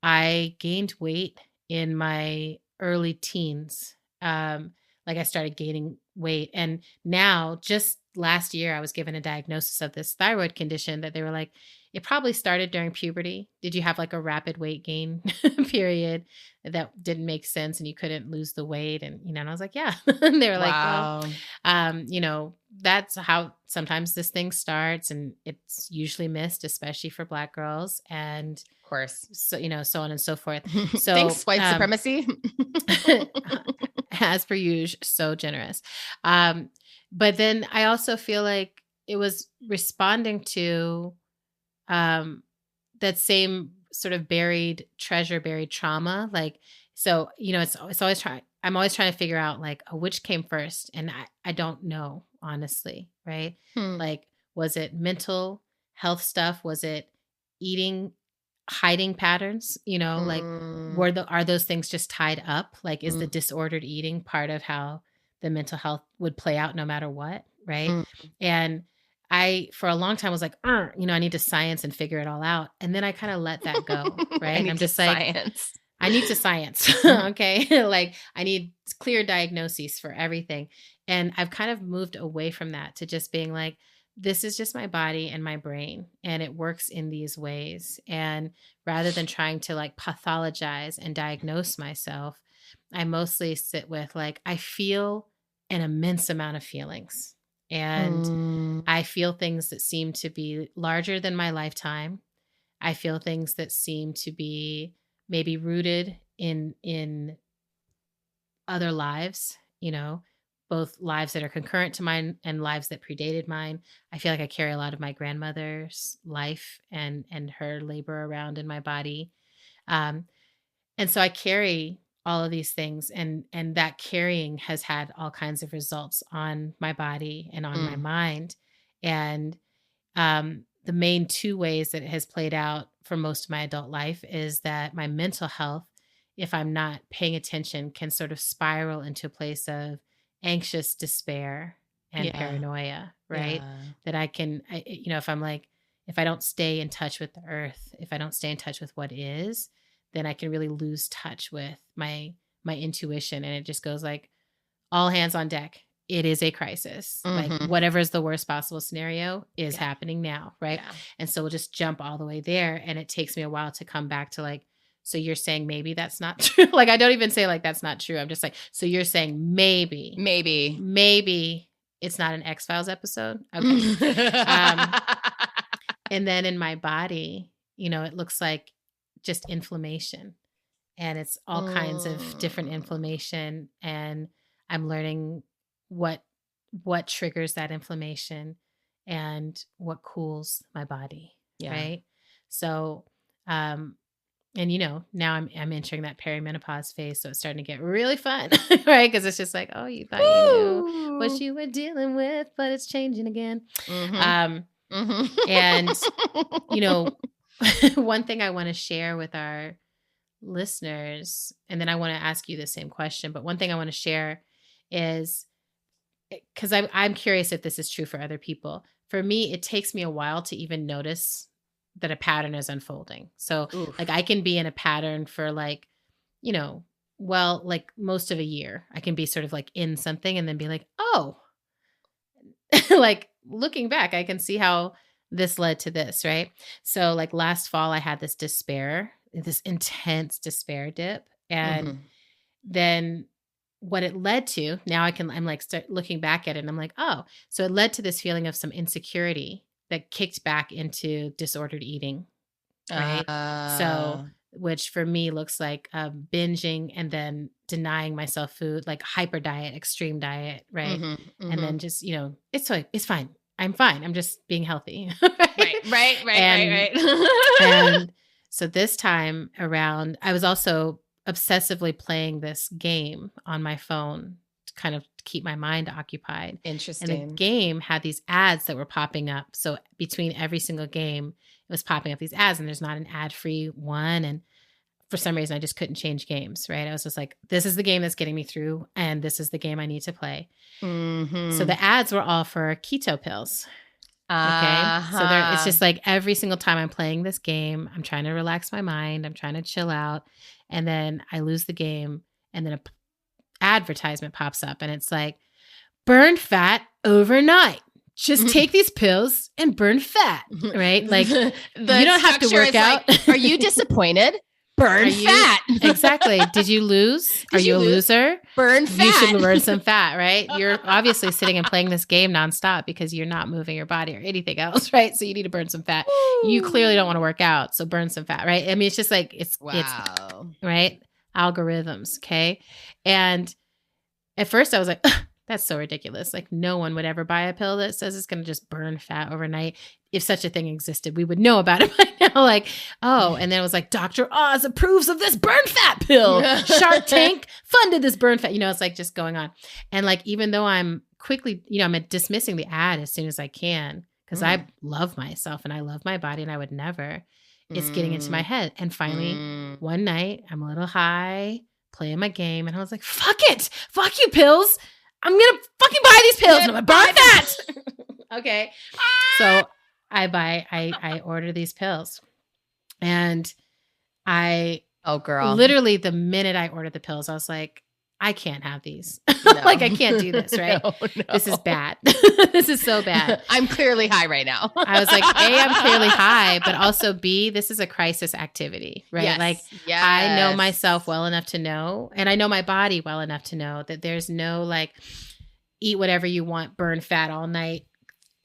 Speaker 2: I gained weight in my early teens. Like I started gaining weight. And now, just last year, I was given a diagnosis of this thyroid condition that they were like, it probably started during puberty. Did you have like a rapid weight gain period that didn't make sense and you couldn't lose the weight? And, you know, and I was like, yeah. And they were like, well, you know, that's how sometimes this thing starts, and it's usually missed, especially for Black girls. And
Speaker 1: of course,
Speaker 2: so, you know, so on and so forth. So
Speaker 1: thanks, white supremacy.
Speaker 2: As per usual, so generous. But then I also feel like it was responding to that same sort of buried treasure, buried trauma. Like, so, you know, it's always I'm always trying to figure out like, which came first. And I don't know, honestly. Right. Like, was it mental health stuff? Was it eating, hiding patterns? You know, like, are those things just tied up? Like, is the disordered eating part of how the mental health would play out no matter what? Right. And I, for a long time, was like, you know, I need to science and figure it all out. And then I kind of let that go. Right. And I'm just like, I need to science. Okay. Like, I need clear diagnoses for everything. And I've kind of moved away from that to just being like, this is just my body and my brain, and it works in these ways. And rather than trying to like pathologize and diagnose myself, I mostly sit with like, I feel an immense amount of feelings. And I feel things that seem to be larger than my lifetime. I feel things that seem to be maybe rooted in other lives, you know, both lives that are concurrent to mine and lives that predated mine. I feel like I carry a lot of my grandmother's life and her labor around in my body. And so I carry all of these things, and that carrying has had all kinds of results on my body and on my mind. And the main two ways that it has played out for most of my adult life is that my mental health, if I'm not paying attention, can sort of spiral into a place of anxious despair and paranoia, right? That I can, you know, if I don't stay in touch with the earth, if I don't stay in touch with what is, then I can really lose touch with my intuition. And it just goes like, all hands on deck. It is a crisis. Like, whatever is the worst possible scenario is happening now. Right. Yeah. And so we'll just jump all the way there. And it takes me a while to come back to like, so you're saying maybe that's not true. Like, I don't even say like, that's not true. I'm just like, so you're saying maybe it's not an X-Files episode. Okay. And then in my body, you know, it looks like just inflammation, and it's all kinds of different inflammation. And I'm learning what triggers that inflammation and what cools my body. Yeah. Right. So, and you know, now I'm entering that perimenopause phase. So it's starting to get really fun, right? Cause it's just like, oh, you thought you knew what you were dealing with, but it's changing again. And you know, one thing I want to share with our listeners, and then I want to ask you the same question, but one thing I want to share is because I'm curious if this is true for other people. For me, it takes me a while to even notice that a pattern is unfolding. So like I can be in a pattern for like, you know, well, like most of a year. I can be sort of like in something and then be like, oh, like looking back, I can see how this led to this, right? So like last fall, I had this intense despair dip. And then what it led to, now I'm like start looking back at it and I'm like, oh, so it led to this feeling of some insecurity that kicked back into disordered eating, right? So, which for me looks like binging and then denying myself food, like hyper diet, extreme diet, right? And then just, you know, it's fine. I'm fine. I'm just being healthy. Right. And so this time around, I was also obsessively playing this game on my phone to kind of keep my mind occupied.
Speaker 1: Interesting.
Speaker 2: And the game had these ads that were popping up. So between every single game, it was popping up these ads, and there's not an ad-free one. And for some reason, I just couldn't change games, right? I was just like, this is the game that's getting me through, and this is the game I need to play. So the ads were all for keto pills. Okay. So it's just like every single time I'm playing this game, I'm trying to relax my mind. I'm trying to chill out. And then I lose the game. And then an advertisement pops up and it's like, burn fat overnight. Just take these pills and burn fat, right? Like you don't have to work out.
Speaker 1: Like, are you disappointed? Burn fat.
Speaker 2: Exactly. Did you lose? Are you a loser?
Speaker 1: Burn fat.
Speaker 2: You should burn some fat, right? You're obviously sitting and playing this game nonstop because you're not moving your body or anything else, right? So you need to burn some fat. Woo. You clearly don't want to work out, so burn some fat, right? I mean, it's just like it's right? Algorithms, okay? And at first I was like, that's so ridiculous. Like no one would ever buy a pill that says it's going to just burn fat overnight. If such a thing existed, we would know about it by now. Like, oh, and then it was like, Dr. Oz approves of this burn fat pill. Shark Tank funded this burn fat. You know, it's like just going on. And like, even though I'm quickly, you know, I'm dismissing the ad as soon as I can because I love myself and I love my body and I would never. It's getting into my head. And finally, one night, I'm a little high, playing my game. And I was like, fuck it. Fuck you, pills. I'm going to fucking buy these pills and I'm going to burn fat. Okay. So I order these pills and literally the minute I ordered the pills, I was like, I can't have these. Like I can't do this, right? No. This is bad. This is so bad.
Speaker 1: I'm clearly high right now.
Speaker 2: I was like, A, I'm clearly high, but also B, this is a crisis activity, right?
Speaker 1: Yes.
Speaker 2: Like I know myself well enough to know, and I know my body well enough to know that there's no like eat whatever you want, burn fat all night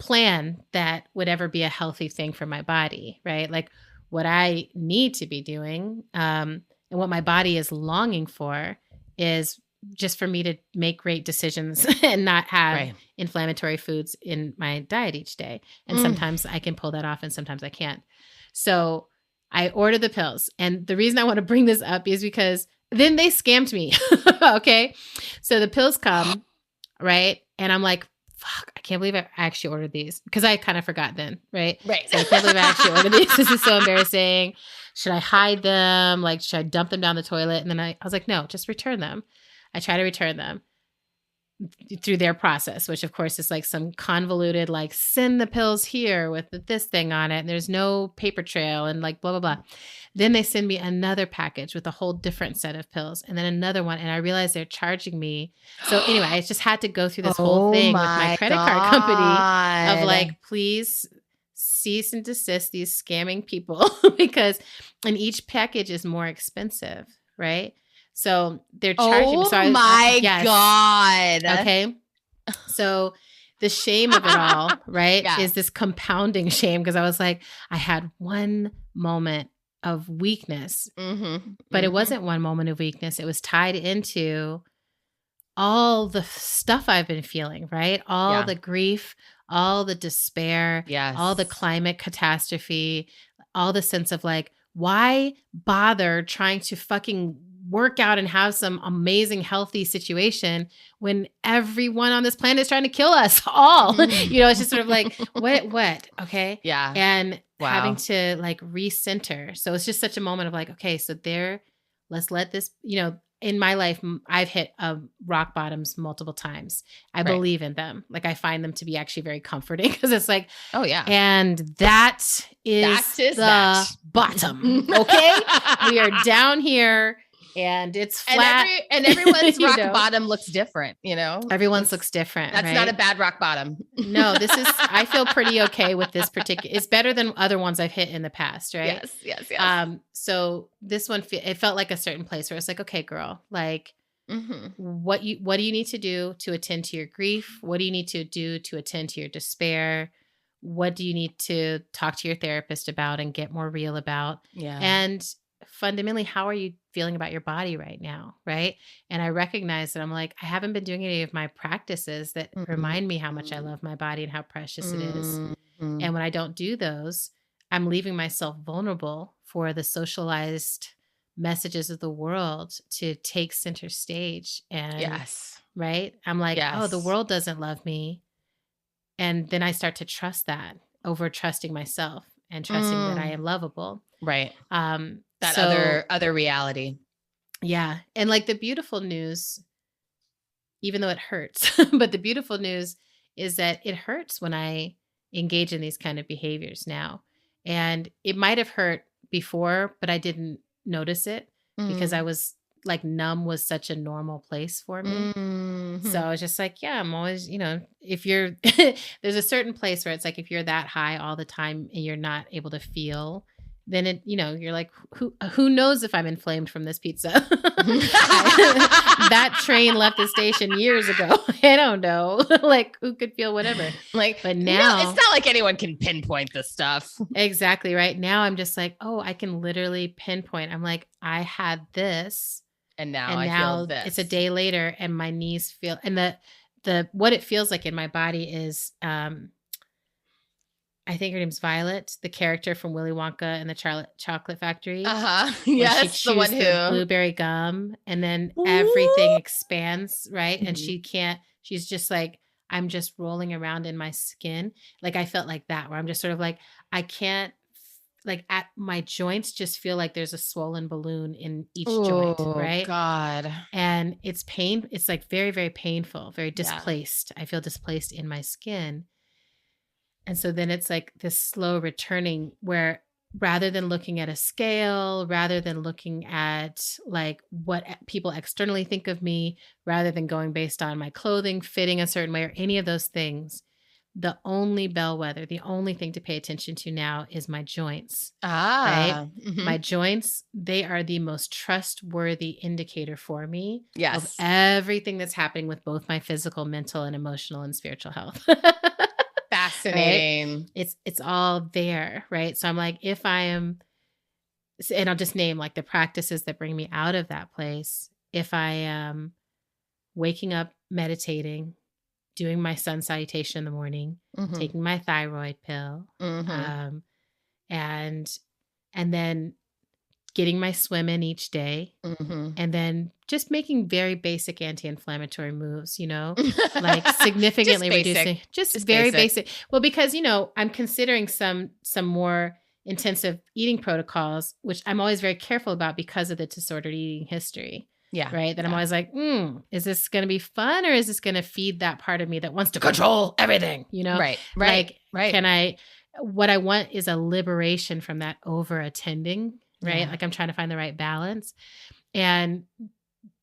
Speaker 2: plan that would ever be a healthy thing for my body, right? Like what I need to be doing and what my body is longing for is just for me to make great decisions and not have inflammatory foods in my diet each day. And sometimes I can pull that off and sometimes I can't. So I ordered the pills. And the reason I want to bring this up is because then they scammed me. Okay. So the pills come, right? And I'm like, fuck, I can't believe I actually ordered these because I kind of forgot then, right?
Speaker 1: Right.
Speaker 2: So I can't believe I actually ordered these. This is so embarrassing. Should I hide them? Like, should I dump them down the toilet? And then I was like, no, just return them. I try to return them through their process, which of course is like some convoluted, like send the pills here with this thing on it. And there's no paper trail and like blah, blah, blah. Then they send me another package with a whole different set of pills and then another one. And I realized they're charging me. So anyway, I just had to go through this whole thing with my credit card company of like, please cease and desist these scamming people because and each package is more expensive, right? So they're charging me.
Speaker 1: Oh my God.
Speaker 2: Okay. So the shame of it all, right, is this compounding shame because I was like, I had one moment of weakness, but it wasn't one moment of weakness. It was tied into all the stuff I've been feeling, right? All the grief, all the despair, all the climate catastrophe, all the sense of like, why bother trying to fucking work out and have some amazing healthy situation when everyone on this planet is trying to kill us all? You know, it's just sort of like, what? Okay.
Speaker 1: Yeah.
Speaker 2: And having to like recenter. So it's just such a moment of like, okay, so let's let this, you know, in my life, I've hit rock bottoms multiple times. I believe in them. Like I find them to be actually very comforting because it's like,
Speaker 1: oh yeah.
Speaker 2: And that is the bottom. Okay. We are down here. And it's flat.
Speaker 1: And everyone's rock bottom looks different,
Speaker 2: Everyone's looks different.
Speaker 1: That's not a bad rock bottom.
Speaker 2: No, I feel pretty okay with this particular. It's better than other ones I've hit in the past, right?
Speaker 1: Yes.
Speaker 2: So this one, it felt like a certain place where it's like, okay, girl, like what do you need to do to attend to your grief? What do you need to do to attend to your despair? What do you need to talk to your therapist about and get more real about?
Speaker 1: Yeah.
Speaker 2: And fundamentally, how are you feeling about your body right now? Right. And I recognize that I'm like, I haven't been doing any of my practices that remind me how much I love my body and how precious it is. And when I don't do those, I'm leaving myself vulnerable for the socialized messages of the world to take center stage. And right. I'm like, oh, the world doesn't love me. And then I start to trust that over trusting myself and trusting that I am lovable.
Speaker 1: Right. That other reality.
Speaker 2: Yeah. And like the beautiful news, even though it hurts, but the beautiful news is that it hurts when I engage in these kind of behaviors now. And it might have hurt before, but I didn't notice it because I was like numb was such a normal place for me. So I was just like, yeah, I'm always, if you're, there's a certain place where it's like, if you're that high all the time and you're not able to feel, then it, you're like, who knows if I'm inflamed from this pizza? That train left the station years ago. I don't know. Like who could feel whatever. But now
Speaker 1: it's not like anyone can pinpoint this stuff.
Speaker 2: Exactly. Right now I'm just like, oh, I can literally pinpoint. I'm like, I had this. And now I feel this. It's a day later and my knees feel, and the what it feels like in my body is, I think her name's Violet, the character from Willy Wonka and the Chocolate Factory.
Speaker 1: Yes,
Speaker 2: she chews the one who blueberry gum, and then everything expands, right? And she's just like, I'm just rolling around in my skin. Like I felt like that, where I'm just sort of like, I can't, like at my joints just feel like there's a swollen balloon in each joint, right?
Speaker 1: God.
Speaker 2: And it's pain. It's like very, very painful, very displaced. I feel displaced in my skin. And so then it's like this slow returning where rather than looking at a scale, rather than looking at like what people externally think of me, rather than going based on my clothing, fitting a certain way or any of those things, the only bellwether, the only thing to pay attention to now is my joints. Right? My joints, they are the most trustworthy indicator for me of everything that's happening with both my physical, mental, and emotional and spiritual health.
Speaker 1: Fascinating.
Speaker 2: Right? It's all there, right? So I'm like, if I am, and I'll just name like the practices that bring me out of that place. If I am waking up, meditating, doing my sun salutation in the morning, taking my thyroid pill, and then getting my swim in each day, and then just making very basic anti-inflammatory moves, like significantly reducing, just very basic. Well, because, I'm considering some more intensive eating protocols, which I'm always very careful about because of the disordered eating history.
Speaker 1: Yeah.
Speaker 2: Right. That I'm always like, is this going to be fun or is this going to feed that part of me that wants to control everything?
Speaker 1: Right.
Speaker 2: Like, what I want is a liberation from that over attending. Right. Like I'm trying to find the right balance. And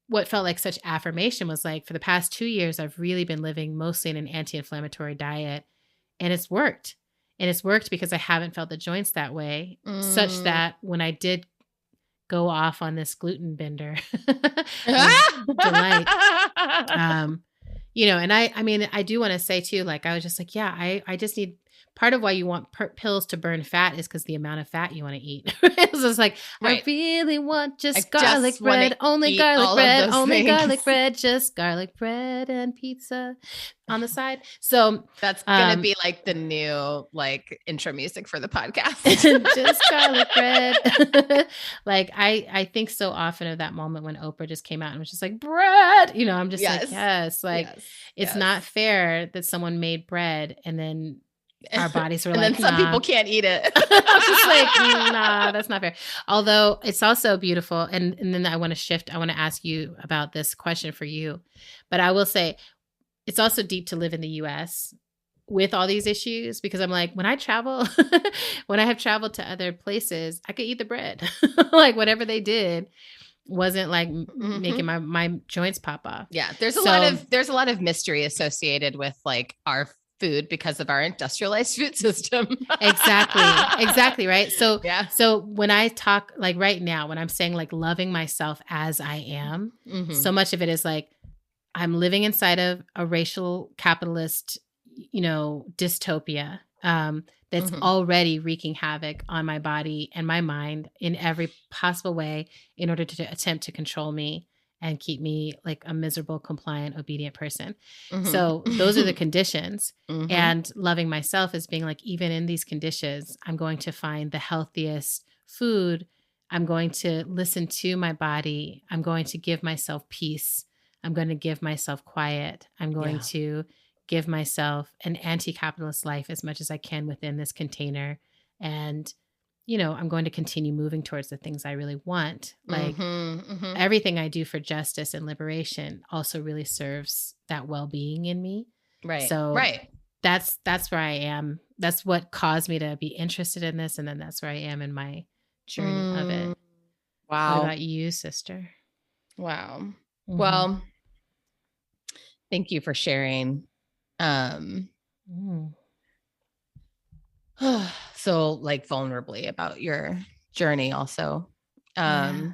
Speaker 2: what felt like such affirmation was like, for the past 2 years, I've really been living mostly in an anti-inflammatory diet, and it's worked. And it's worked because I haven't felt the joints that way, such that when I did go off on this gluten bender, delight, and I do want to say too, like, I was just like, I just need, part of why you want pills to burn fat is because the amount of fat you want to eat. So it's like, I really want just garlic bread, only garlic bread, only garlic bread, just garlic bread and pizza on the side. So
Speaker 1: that's going to be like the new like intro music for the podcast.
Speaker 2: Just garlic bread. Like I think so often of that moment when Oprah just came out and was just like, bread, I'm just like, yes, like it's not fair that someone made bread and then our bodies were
Speaker 1: and
Speaker 2: like,
Speaker 1: then some people can't eat it.
Speaker 2: I'm just like, nah, that's not fair. Although it's also beautiful. And then I want to shift. I want to ask you about this question for you. But I will say it's also deep to live in the US with all these issues, because I'm like, when I travel, when I have traveled to other places, I could eat the bread. Like whatever they did wasn't like making my joints pop off.
Speaker 1: Yeah. There's a lot of mystery associated with like our food because of our industrialized food system.
Speaker 2: Exactly. Right. So, so when I talk like right now, when I'm saying like loving myself as I am, so much of it is like, I'm living inside of a racial capitalist, dystopia, that's already wreaking havoc on my body and my mind in every possible way in order to attempt to control me and keep me like a miserable, compliant, obedient person. So those are the conditions. And loving myself is being like, even in these conditions, I'm going to find the healthiest food. I'm going to listen to my body. I'm going to give myself peace. I'm going to give myself quiet. I'm going to give myself an anti-capitalist life as much as I can within this container. And, I'm going to continue moving towards the things I really want. Like everything I do for justice and liberation also really serves that well-being in me.
Speaker 1: Right.
Speaker 2: So that's where I am. That's what caused me to be interested in this. And then that's where I am in my journey of it.
Speaker 1: Wow.
Speaker 2: What about you, sister?
Speaker 1: Wow. Well, thank you for sharing. So like vulnerably about your journey also.
Speaker 2: I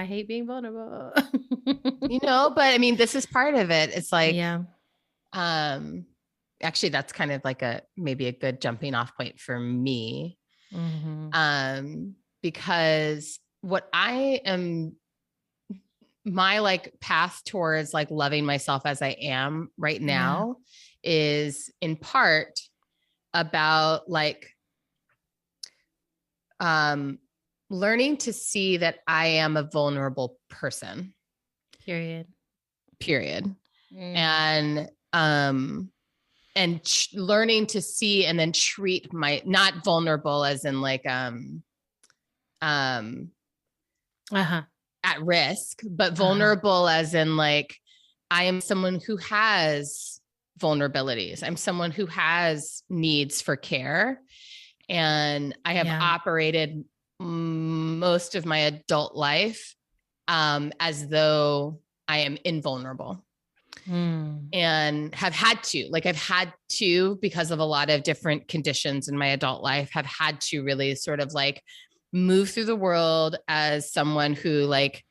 Speaker 2: hate being vulnerable.
Speaker 1: But I mean, this is part of it. It's like, actually that's kind of like maybe a good jumping off point for me. Because what I am, my like path towards like loving myself as I am right now is in part about like learning to see that I am a vulnerable person. Period. And learning to see and then treat my, not vulnerable as in like at risk, but vulnerable as in like, I am someone who has vulnerabilities. I'm someone who has needs for care. And I have operated most of my adult life as though I am invulnerable. And have had to, because of a lot of different conditions in my adult life, have had to really sort of like move through the world as someone who like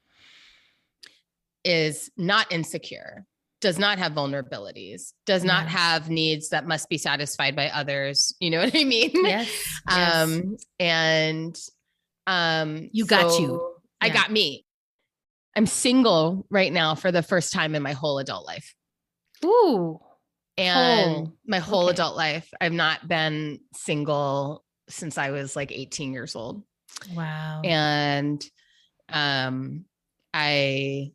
Speaker 1: is not insecure, does not have vulnerabilities, does not have needs that must be satisfied by others. You know what I mean?
Speaker 2: Yes.
Speaker 1: I got me. I'm single right now for the first time in my whole adult life.
Speaker 2: Ooh.
Speaker 1: And my whole adult life, I've not been single since I was like 18 years old.
Speaker 2: Wow.
Speaker 1: And I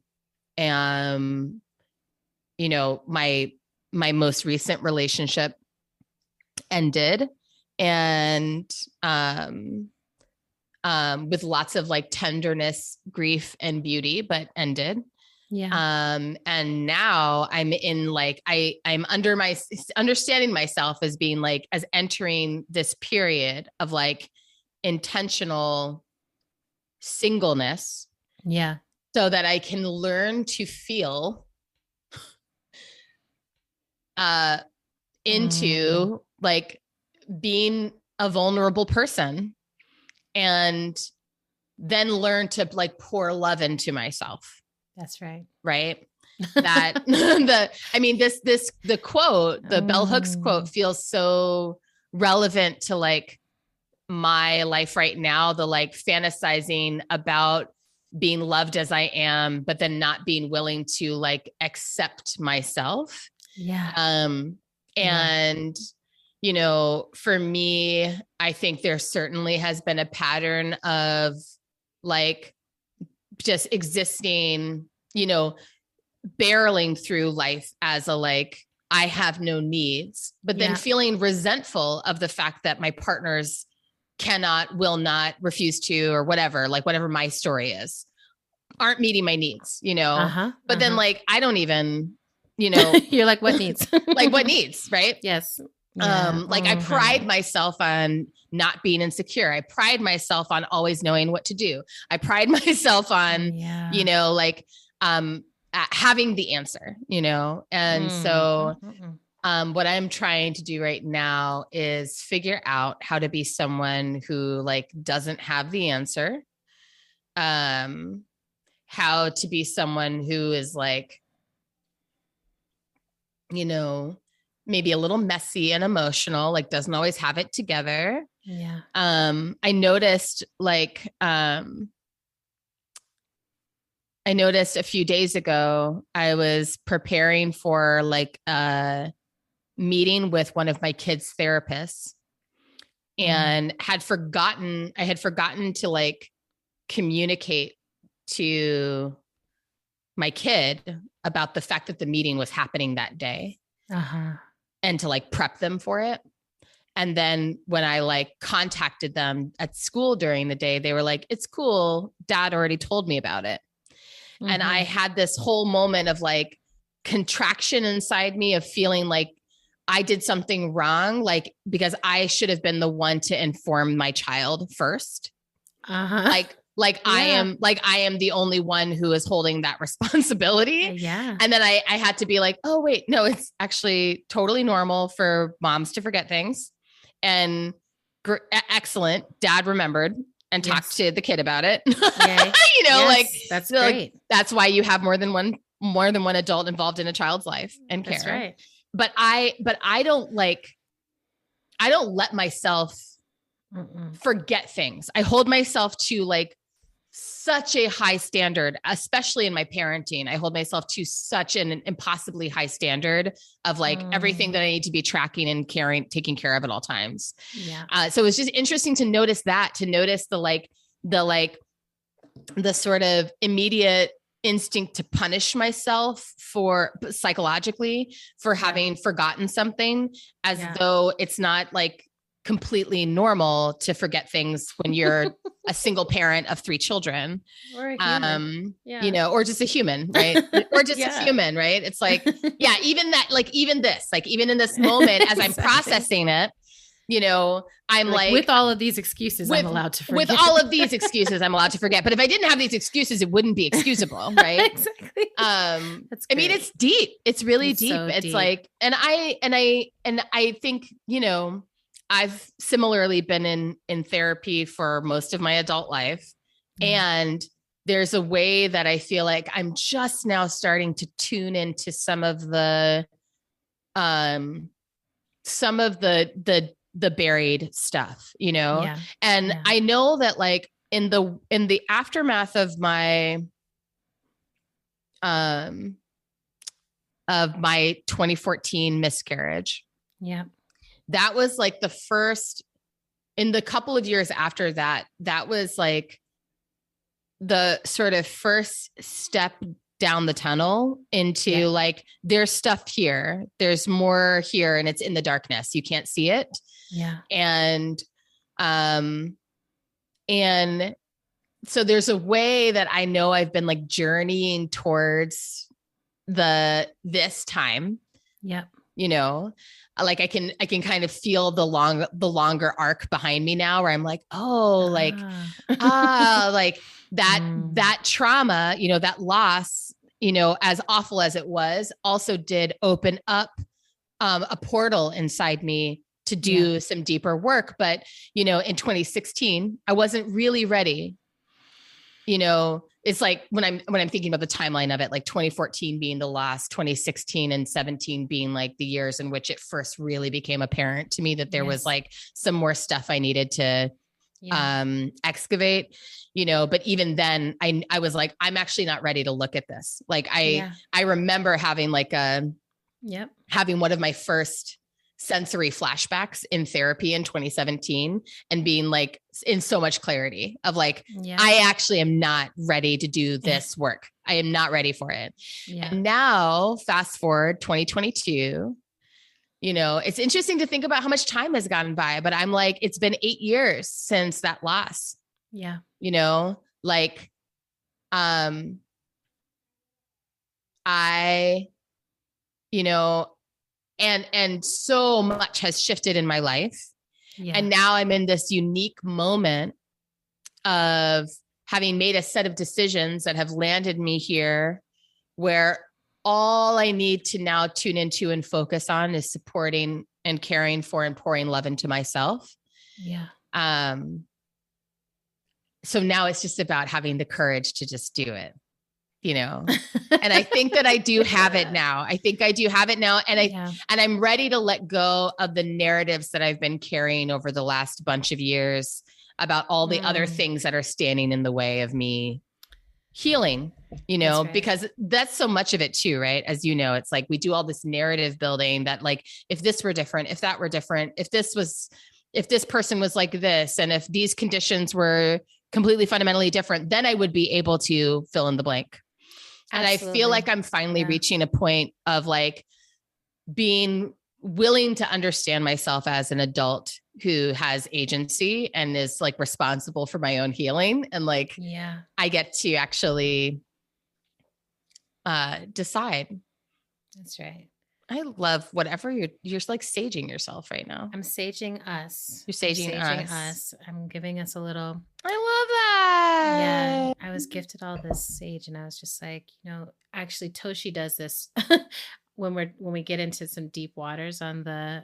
Speaker 1: am, my most recent relationship ended, and with lots of like tenderness, grief, and beauty, but ended. And now I'm in like, I'm under my understanding myself as being like, as entering this period of like intentional singleness. So that I can learn to feel into like being a vulnerable person, and then learn to like pour love into myself.
Speaker 2: That's right.
Speaker 1: Right. That the quote, the Bell Hooks quote feels so relevant to like my life right now. The like fantasizing about being loved as I am, but then not being willing to like accept myself. And, for me, I think there certainly has been a pattern of like just existing, barreling through life as a like I have no needs, but then feeling resentful of the fact that my partners cannot, will not, refuse to, or whatever, like whatever my story is, aren't meeting my needs, you know? But then like, I don't even, you know,
Speaker 2: you're like, what needs?
Speaker 1: Like what needs, right?
Speaker 2: Yes.
Speaker 1: Yeah. Like I pride myself on not being insecure. I pride myself on always knowing what to do. I pride myself on, you know, like, having the answer, you know? And so, what I'm trying to do right now is figure out how to be someone who like doesn't have the answer. How to be someone who is like, you know, maybe a little messy and emotional, like doesn't always have it together.
Speaker 2: Yeah.
Speaker 1: I noticed like, I noticed a few days ago, I was preparing for like a meeting with one of my kids' therapists and I had forgotten to like communicate to my kid about the fact that the meeting was happening that day and to like prep them for it. And then when I like contacted them at school during the day, they were like, it's cool. Dad already told me about it. And I had this whole moment of like contraction inside me of feeling like I did something wrong, like because I should have been the one to inform my child first. Like I am the only one who is holding that responsibility. And then I had to be like, oh wait, no, it's actually totally normal for moms to forget things. And excellent. Dad remembered and talked to the kid about it. You know, like
Speaker 2: that's
Speaker 1: great.
Speaker 2: Like,
Speaker 1: that's why you have more than one adult involved in a child's life and care.
Speaker 2: That's right.
Speaker 1: But I don't let myself forget things. I hold myself to like such a high standard, especially in my parenting. I hold myself to such an impossibly high standard of like everything that I need to be tracking and taking care of at all times. Yeah. So it was just interesting to notice the sort of immediate instinct to punish myself psychologically for having forgotten something, as though it's not like completely normal to forget things when you're a single parent of 3 children,
Speaker 2: or a human.
Speaker 1: You know, or just a human, right? Or just a human, right? It's like, even that, like, even this, like, even in this moment, as I'm processing it, you know, I'm like
Speaker 2: with all of these excuses, I'm allowed to forget.
Speaker 1: With all of these excuses, I'm allowed to forget. But if I didn't have these excuses, it wouldn't be excusable, right?
Speaker 2: Exactly.
Speaker 1: I mean, it's deep. It's really deep. So it's deep. Like, and I think, you know, I've similarly been in therapy for most of my adult life. And there's a way that I feel like I'm just now starting to tune into some of the buried stuff, you know? And I know that like in the aftermath of my 2014 miscarriage. That was like the first, in the couple of years after that, that was like the sort of first step down the tunnel into like, there's stuff here, there's more here, and it's in the darkness. You can't see it. And so there's a way that I know I've been like journeying towards this time. You know, like I can kind of feel the longer arc behind me now, where I'm like, oh, like, like that trauma, you know, that loss, you know, as awful as it was, also did open up a portal inside me to do some deeper work. But, you know, in 2016, I wasn't really ready. You know, it's like when I'm thinking about the timeline of it, like 2014 being the loss, 2016 and 17 being like the years in which it first really became apparent to me that there was like some more stuff I needed to excavate, you know. But even then I was like, I'm actually not ready to look at this. Like I remember having like having one of my first sensory flashbacks in therapy in 2017 and being like in so much clarity of like, I actually am not ready to do this work. I am not ready for it. Yeah. And now fast forward 2022, you know, it's interesting to think about how much time has gone by, but I'm like, it's been 8 years since that loss.
Speaker 2: Yeah.
Speaker 1: You know, like, you know, and so much has shifted in my life. Yeah. And now I'm in this unique moment of having made a set of decisions that have landed me here where all I need to now tune into and focus on is supporting and caring for and pouring love into myself.
Speaker 2: Yeah.
Speaker 1: So now it's just about having the courage to just do it, you know? And I think that I do have it now. I think I do have it now. And and I'm ready to let go of the narratives that I've been carrying over the last bunch of years about all the other things that are standing in the way of me healing, you know, because that's so much of it too, right? As you know, it's like we do all this narrative building that like, if this were different, if that were different, if this person was like this, and if these conditions were completely fundamentally different, then I would be able to fill in the blank. Absolutely. And I feel like I'm finally reaching a point of like being willing to understand myself as an adult who has agency and is like responsible for my own healing. And like, I get to actually decide.
Speaker 2: That's right.
Speaker 1: I love whatever you're like saging yourself right now.
Speaker 2: I'm saging us.
Speaker 1: You're saging
Speaker 2: us. I'm giving us a little.
Speaker 1: I love that.
Speaker 2: Yeah. I was gifted all this sage and I was just like, you know, actually Toshi does this when we get into some deep waters on the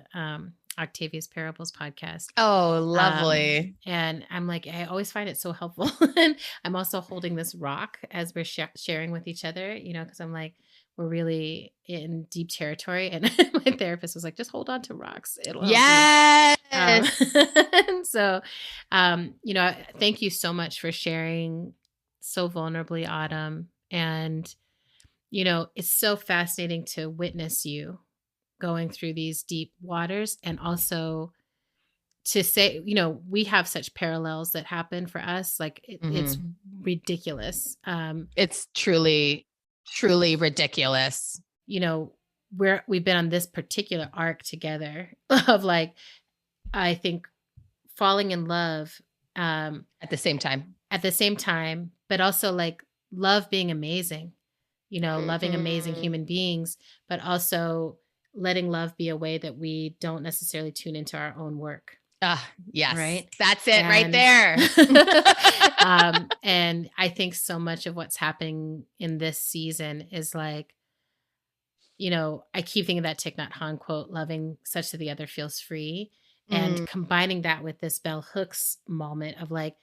Speaker 2: Octavia's Parables podcast.
Speaker 1: Oh, lovely.
Speaker 2: And I'm like, I always find it so helpful. And I'm also holding this rock as we're sharing with each other, you know, because I'm like, we're really in deep territory. And my therapist was like, just hold on to rocks. It'll help you. So, you know, thank you so much for sharing so vulnerably, Autumn. And, you know, it's so fascinating to witness you going through these deep waters and also to say, you know, we have such parallels that happen for us. Like it's ridiculous.
Speaker 1: It's truly ridiculous.
Speaker 2: You know, we've been on this particular arc together of like, I think falling in love
Speaker 1: at the same time,
Speaker 2: but also like love being amazing, you know, loving amazing human beings, but also letting love be a way that we don't necessarily tune into our own work.
Speaker 1: Yes.
Speaker 2: Right.
Speaker 1: That's it right there.
Speaker 2: And I think so much of what's happening in this season is like, you know, I keep thinking that Thich Nhat Hanh quote, loving such that the other feels free. And combining that with this bell hooks moment of like,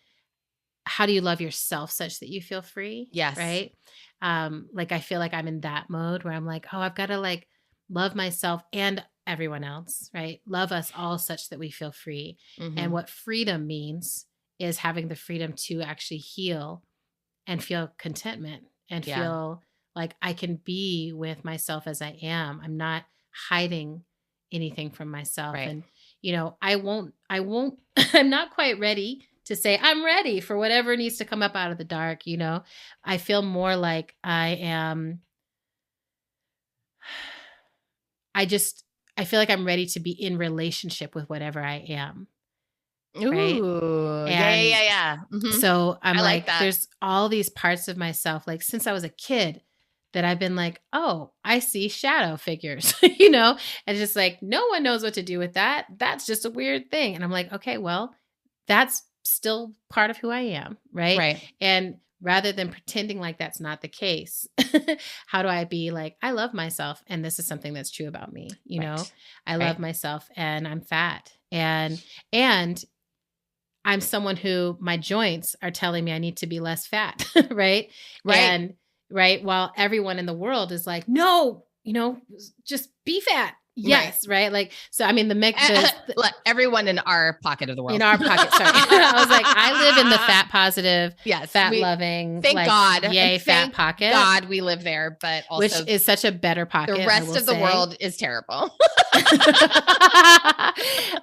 Speaker 2: how do you love yourself such that you feel free?
Speaker 1: Yes.
Speaker 2: Right. Like, I feel like I'm in that mode where I'm like, oh, I've got to like love myself and everyone else, right? Love us all such that we feel free. And what freedom means is having the freedom to actually heal and feel contentment and feel like I can be with myself as I am. I'm not hiding anything from myself. Right. And, you know, I'm not quite ready to say I'm ready for whatever needs to come up out of the dark. You know, I feel more like I feel like I'm ready to be in relationship with whatever I am. Right?
Speaker 1: Ooh, yeah.
Speaker 2: So I'm like there's all these parts of myself, like since I was a kid, that I've been like, oh, I see shadow figures, you know, and just like, no one knows what to do with that. That's just a weird thing. And I'm like, okay, well, that's still part of who I am. Right. And rather than pretending like that's not the case, how do I be like, I love myself. And this is something that's true about me. You know, I love myself and I'm fat and I'm someone who my joints are telling me I need to be less fat. Right. And while everyone in the world is like, no, you know, just be fat. Yes, right. Like, so I mean,
Speaker 1: everyone in our pocket of the world.
Speaker 2: In our pocket, sorry. I was like, I live in the fat positive, fat loving.
Speaker 1: Thank God,
Speaker 2: yay, fat pocket.
Speaker 1: God, we live there, but also
Speaker 2: which is such a better pocket.
Speaker 1: The rest of the world is terrible.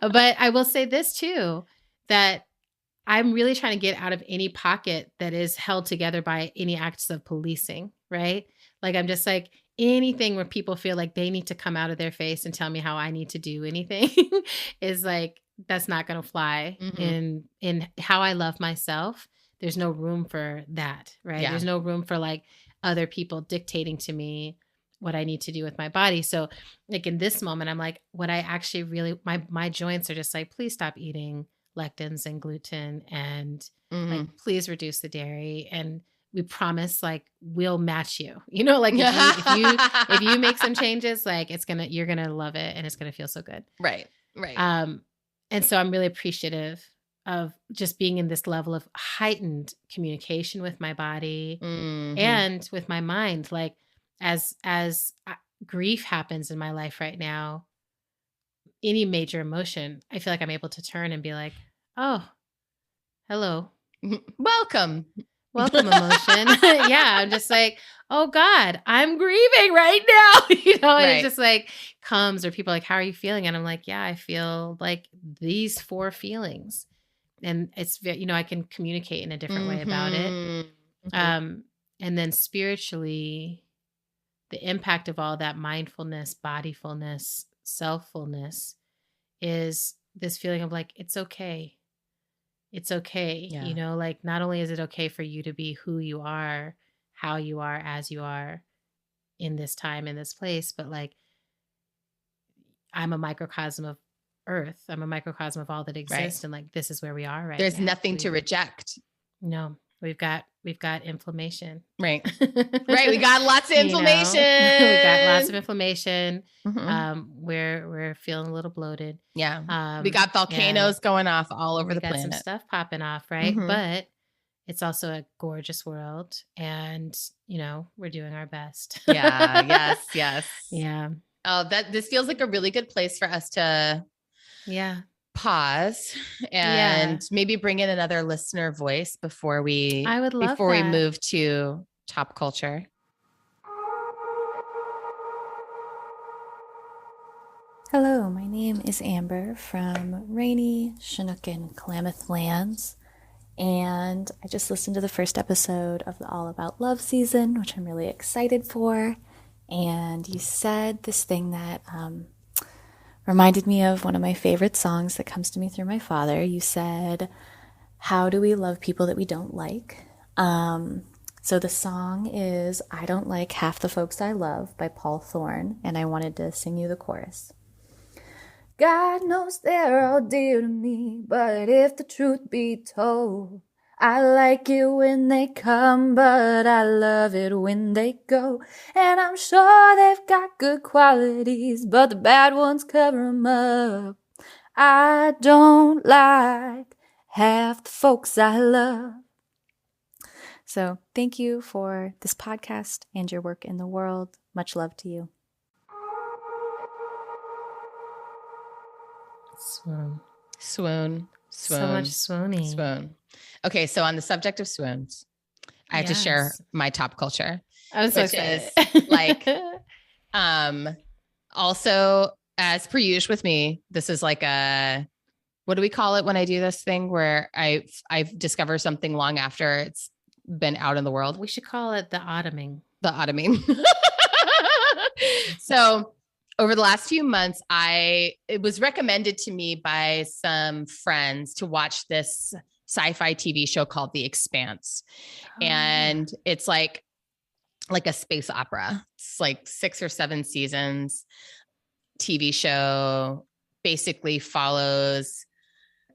Speaker 2: But I will say this too, that I'm really trying to get out of any pocket that is held together by any acts of policing, right? Like, I'm just like, anything where people feel like they need to come out of their face and tell me how I need to do anything is like, that's not going to fly in how I love myself. There's no room for that, right? Yeah. There's no room for like other people dictating to me what I need to do with my body. So like in this moment, I'm like, what I actually really, my joints are just like, please stop eating lectins and gluten and like, please reduce the dairy. And we promise, like, we'll match you, like if you make some changes, like you're going to love it and it's going to feel so good.
Speaker 1: Right.
Speaker 2: And so I'm really appreciative of just being in this level of heightened communication with my body and with my mind. Like as grief happens in my life right now, any major emotion, I feel like I'm able to turn and be like, oh, hello.
Speaker 1: Welcome
Speaker 2: emotion. Yeah. I'm just like, oh God, I'm grieving right now. And it just like comes, or people are like, how are you feeling? And I'm like, yeah, I feel like these 4 feelings. And it's, I can communicate in a different way about it. And then spiritually, the impact of all that mindfulness, bodyfulness, selffulness is this feeling of like, it's okay. It's okay. Yeah. Like not only is it okay for you to be who you are, how you are, as you are in this time, in this place, but like I'm a microcosm of Earth. I'm a microcosm of all that exists. Right. And like, this is where we are right
Speaker 1: There's
Speaker 2: now.
Speaker 1: nothing to reject.
Speaker 2: No, we've got inflammation.
Speaker 1: Right. Right. We got lots of inflammation.
Speaker 2: We got lots of inflammation. We're feeling a little bloated.
Speaker 1: Yeah. We got volcanoes going off all over the planet.
Speaker 2: We got some stuff popping off, right? But it's also a gorgeous world, and we're doing our best.
Speaker 1: Yeah. Yes.
Speaker 2: Yeah.
Speaker 1: Oh, this feels like a really good place for us to pause and maybe bring in another listener voice before we move to top culture.
Speaker 4: Hello, my name is Amber from rainy Chinook and Klamath lands, and I just listened to the first episode of the All About Love season, which I'm really excited for. And you said this thing that reminded me of one of my favorite songs that comes to me through my father. You said, how do we love people that we don't like? So the song is I Don't Like Half the Folks I Love by Paul Thorne, and I wanted to sing you the chorus. God knows they're all dear to me, but if the truth be told, I like it when they come, but I love it when they go. And I'm sure they've got good qualities, but the bad ones cover them up. I don't like half the folks I love. So thank you for this podcast and your work in the world. Much love to you.
Speaker 2: Swoon. So much swooning.
Speaker 1: Swoon. Okay, so on the subject of swoons, I have to share my top culture.
Speaker 2: I'm so excited.
Speaker 1: Is like, also as per usual with me, this is like what do we call it when I do this thing where I've discovered something long after it's been out in the world?
Speaker 2: We should call it the autumning.
Speaker 1: The autumning. So over the last few months, it was recommended to me by some friends to watch this sci-fi TV show called The Expanse. And it's like a space opera. It's like 6 or 7 seasons TV show, basically follows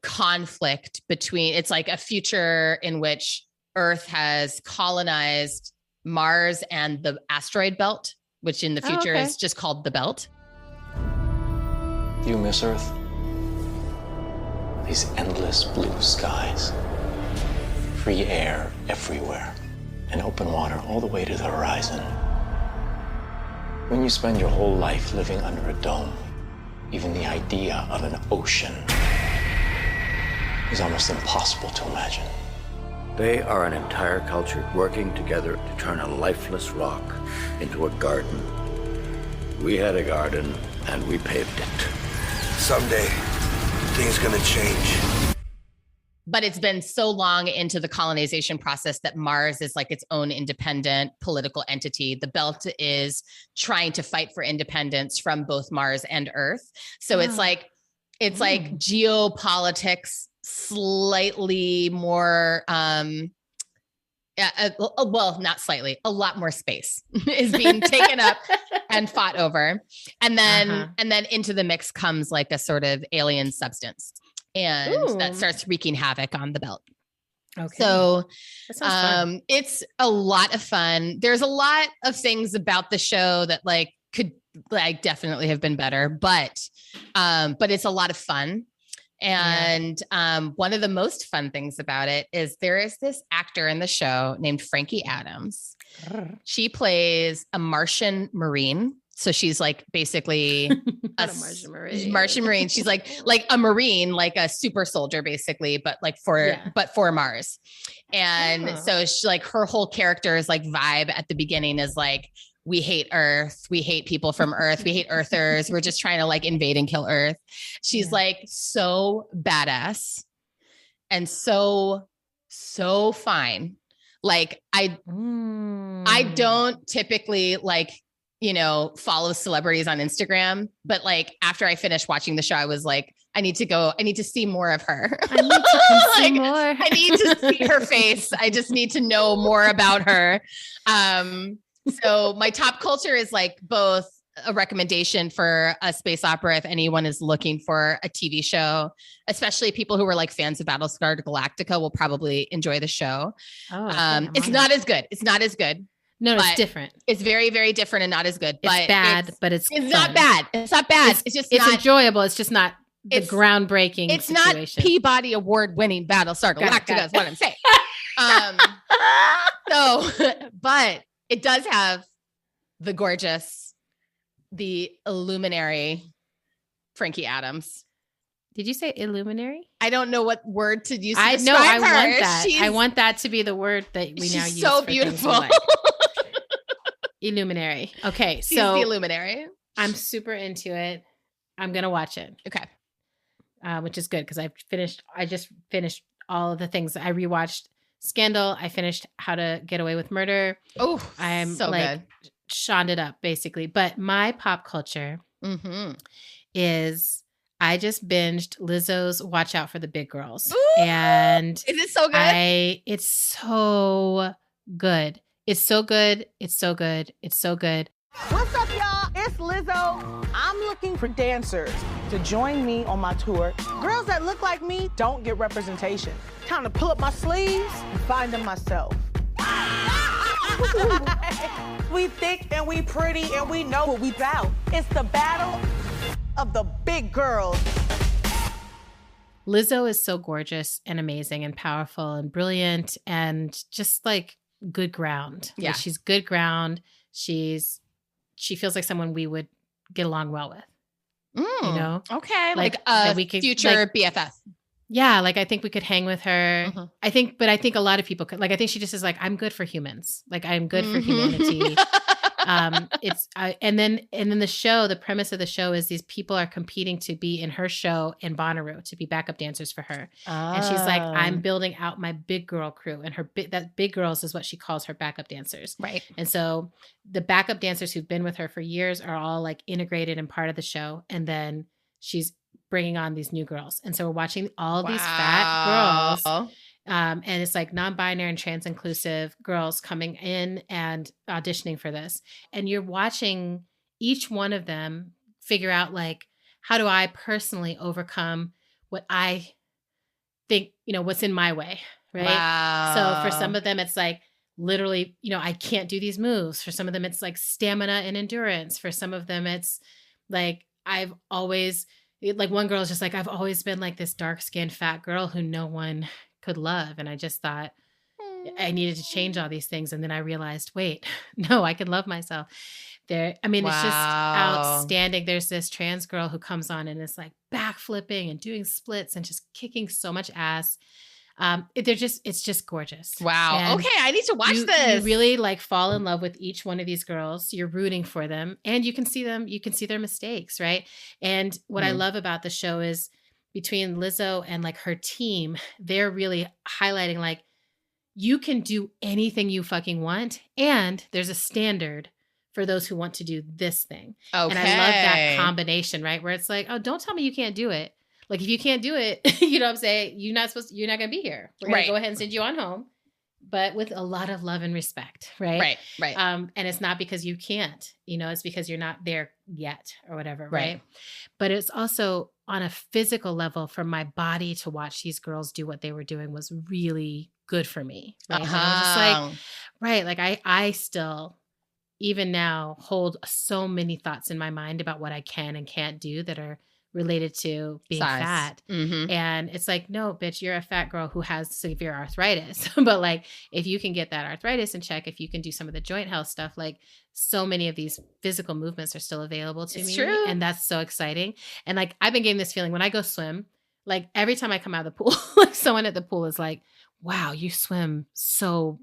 Speaker 1: conflict between, it's like a future in which Earth has colonized Mars and the asteroid belt, which in the future is just called the belt.
Speaker 5: Do you miss Earth? These endless blue skies, free air everywhere, and open water all the way to the horizon. When you spend your whole life living under a dome, Even the idea of an ocean is almost impossible to imagine.
Speaker 6: They are an entire culture working together to turn a lifeless rock into a garden. We had a garden, and we paved it.
Speaker 7: Someday, things gonna change.
Speaker 1: But it's been so long into the colonization process that Mars is like its own independent political entity. The belt is trying to fight for independence from both Mars and Earth. So it's like geopolitics slightly more, well, not slightly, a lot more space is being taken up and fought over. And then into the mix comes like a sort of alien substance. And that starts wreaking havoc on the belt. Okay. So it's a lot of fun. There's a lot of things about the show that like could like definitely have been better, but it's a lot of fun. And one of the most fun things about it is there is this actor in the show named Frankie Adams. She plays a Martian Marine. So she's like basically a Martian Marine. She's like a Marine, like a super soldier, basically, but like for Mars. And so she, like her whole character is like vibe at the beginning is like, we hate Earth. We hate people from Earth. We hate Earthers. We're just trying to like invade and kill Earth. She's like so badass and so fine. Like I don't typically like, you know, follow celebrities on Instagram, but like after I finished watching the show, I was like, I need to see more of her. I need to see more. I need to see her face. I just need to know more about her. So my top culture is like both a recommendation for a space opera if anyone is looking for a TV show, especially people who were like fans of Battlestar Galactica will probably enjoy the show. It's not as good. It's not as good.
Speaker 2: No, it's different.
Speaker 1: It's very, very different and not as good.
Speaker 2: It's bad, but it's
Speaker 1: not bad. It's not bad. It's not
Speaker 2: enjoyable. It's just not the groundbreaking.
Speaker 1: It's situation. Not Peabody Award winning Battlestar Galactica is what I'm saying. But it does have the gorgeous, the illuminary Frankie Adams.
Speaker 2: Did you say illuminary?
Speaker 1: I don't know what word to use to
Speaker 2: describe
Speaker 1: her.
Speaker 2: I want that. I want that to be the word that we now use.
Speaker 1: So beautiful.
Speaker 2: Like. Illuminary. Okay,
Speaker 1: she's the illuminary.
Speaker 2: I'm super into it. I'm gonna watch it.
Speaker 1: Okay,
Speaker 2: which is good because I just finished all of the things. I rewatched Scandal. I finished How to Get Away with Murder.
Speaker 1: Oh,
Speaker 2: I'm
Speaker 1: so
Speaker 2: like
Speaker 1: good.
Speaker 2: Shoned it up basically. But my pop culture is I just binged Lizzo's Watch Out for the Big Girls.
Speaker 1: Ooh,
Speaker 2: and
Speaker 1: is it so good?
Speaker 2: It's so good. It's so good. It's so good. It's so good.
Speaker 8: What's up, y'all? It's Lizzo. I'm looking for dancers to join me on my tour. Girls that look like me don't get representation. Time to pull up my sleeves and find them myself. We thick and we pretty and we know what we about. It's the battle of the big girls.
Speaker 2: Lizzo is so gorgeous and amazing and powerful and brilliant and just like good ground.
Speaker 1: Yeah.
Speaker 2: Like, she's good ground. She feels like someone we would get along well with. You know?
Speaker 1: Okay. Like a future BFF.
Speaker 2: Yeah. Like I think we could hang with her. Mm-hmm. I think a lot of people could. Like I think she just is like, I'm good for humans. Like I'm good for humanity. And then the show, the premise of the show is these people are competing to be in her show in Bonnaroo to be backup dancers for her. And she's like, I'm building out my big girl crew, and that big girls is what she calls her backup dancers.
Speaker 1: Right.
Speaker 2: And so the backup dancers who've been with her for years are all like integrated and part of the show. And then she's bringing on these new girls. And so we're watching all these fat girls. And it's like non-binary and trans inclusive girls coming in and auditioning for this. And you're watching each one of them figure out like, how do I personally overcome what I think, what's in my way. Right.
Speaker 1: Wow.
Speaker 2: So for some of them, it's like literally, I can't do these moves. For some of them, it's like stamina and endurance. For some of them, it's like, one girl is just like, I've always been like this dark skinned fat girl who no one could love. And I just thought, I needed to change all these things. And then I realized, wait, no, I can love myself. It's just outstanding. There's this trans girl who comes on and is like backflipping and doing splits and just kicking so much ass. It's just gorgeous.
Speaker 1: Wow. And okay. I need to watch this.
Speaker 2: You really like fall in love with each one of these girls. You're rooting for them and you can see their mistakes. Right. And what I love about the show is between Lizzo and like her team, they're really highlighting like, you can do anything you fucking want. And there's a standard for those who want to do this thing. Okay. And I love that combination, right? Where it's like, oh, don't tell me you can't do it. Like if you can't do it, you know what I'm saying? You're not going to be here. We're going to go ahead and send you on home, but with a lot of love and respect. Right.
Speaker 1: Right.
Speaker 2: And it's not because you can't, it's because you're not there yet or whatever. Right. But it's also on a physical level for my body to watch these girls do what they were doing was really good for me. Right. Uh-huh. I was just like, right. Like I still, even now, hold so many thoughts in my mind about what I can and can't do that are related to being fat. Mm-hmm. And it's like, no, bitch, you're a fat girl who has severe arthritis. But like, if you can get that arthritis in check, if you can do some of the joint health stuff, like so many of these physical movements are still available to me. True. And that's so exciting. And like, I've been getting this feeling when I go swim, like every time I come out of the pool, like someone at the pool is like, wow, you swim so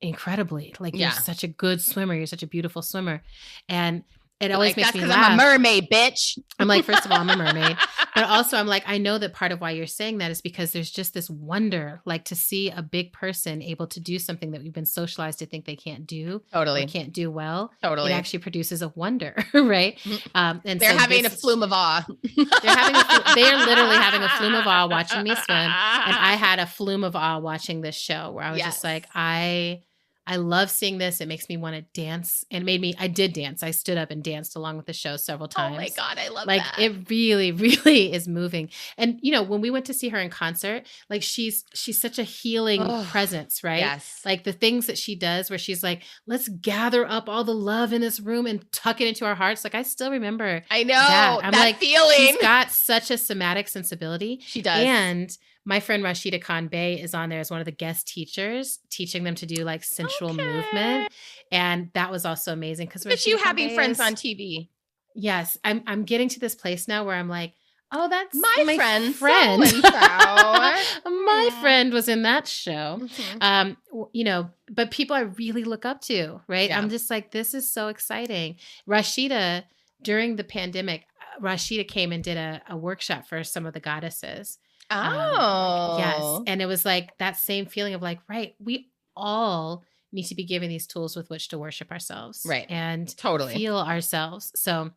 Speaker 2: incredibly. Like you're such a good swimmer. You're such a beautiful swimmer. And it always makes me laugh.
Speaker 1: I'm a mermaid, bitch.
Speaker 2: I'm like, first of all, I'm a mermaid. But also I'm like, I know that part of why you're saying that is because there's just this wonder, like to see a big person able to do something that we've been socialized to think they can't do.
Speaker 1: Totally.
Speaker 2: Or can't do well.
Speaker 1: Totally.
Speaker 2: It actually produces a wonder, right?
Speaker 1: And they're having a flume of awe.
Speaker 2: They're literally having a flume of awe watching me swim. And I had a flume of awe watching this show where I was just like, I love seeing this. It makes me want to dance. And I did dance. I stood up and danced along with the show several times.
Speaker 1: Oh my God, I love
Speaker 2: that. Like it really, really is moving. And when we went to see her in concert, like she's such a healing presence, right?
Speaker 1: Yes.
Speaker 2: Like the things that she does where she's like, let's gather up all the love in this room and tuck it into our hearts. Like I still remember.
Speaker 1: I know that like, feeling.
Speaker 2: She's got such a somatic sensibility.
Speaker 1: She does.
Speaker 2: And my friend Rashida Khan Bey is on there as one of the guest teachers, teaching them to do like sensual movement. And that was also amazing. Because
Speaker 1: it's you having friends on TV.
Speaker 2: Yes. I'm getting to this place now where I'm like, oh, that's
Speaker 1: my friend.
Speaker 2: My friend was in that show. Mm-hmm. But people I really look up to, right? Yeah. I'm just like, this is so exciting. Rashida, during the pandemic, Rashida came and did a workshop for some of the goddesses.
Speaker 1: Oh,
Speaker 2: yes. And it was like that same feeling of like, right, we all need to be given these tools with which to worship ourselves.
Speaker 1: Right.
Speaker 2: And
Speaker 1: totally
Speaker 2: feel ourselves. So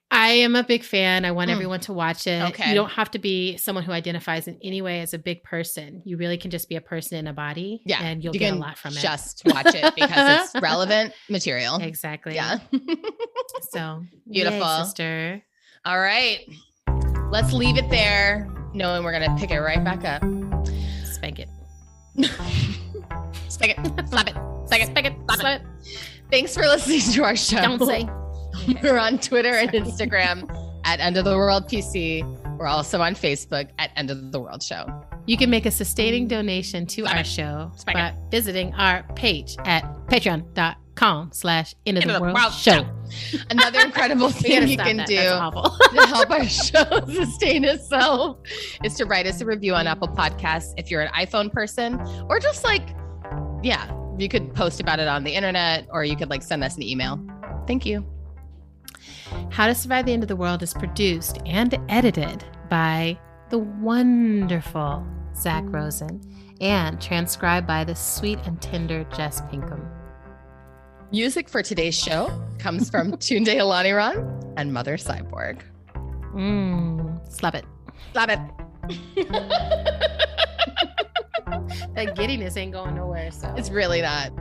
Speaker 2: I am a big fan. I want everyone to watch it.
Speaker 1: Okay.
Speaker 2: You don't have to be someone who identifies in any way as a big person. You really can just be a person in a body.
Speaker 1: Yeah.
Speaker 2: And you'll get a lot from it.
Speaker 1: Just watch it because it's relevant material.
Speaker 2: Exactly.
Speaker 1: Yeah.
Speaker 2: So
Speaker 1: beautiful.
Speaker 2: Yay, sister.
Speaker 1: All right. Let's leave it there, knowing we're going to pick it right back up.
Speaker 2: Spank it.
Speaker 1: Spank it. Slap it. Spank it. Spank it. Slap it. Thanks for listening to our show.
Speaker 2: Don't say.
Speaker 1: We're on Twitter and Instagram at End of the World PC. We're also on Facebook at End of the World Show.
Speaker 2: You can make a sustaining donation to our show by visiting our page at patreon.com/End of the World Show.
Speaker 1: Another incredible thing you can do to help our show sustain itself is to write us a review on Apple Podcasts if you're an iPhone person, or just you could post about it on the internet, or you could send us an email. Thank you.
Speaker 2: How to Survive the End of the World is produced and edited by the wonderful Zach Rosen and transcribed by the sweet and tender Jess Pinkham.
Speaker 1: Music for today's show comes from Tunde Olaniran and Mother Cyborg.
Speaker 2: Slap it.
Speaker 1: Slap it.
Speaker 2: That giddiness ain't going nowhere. So
Speaker 1: it's really not.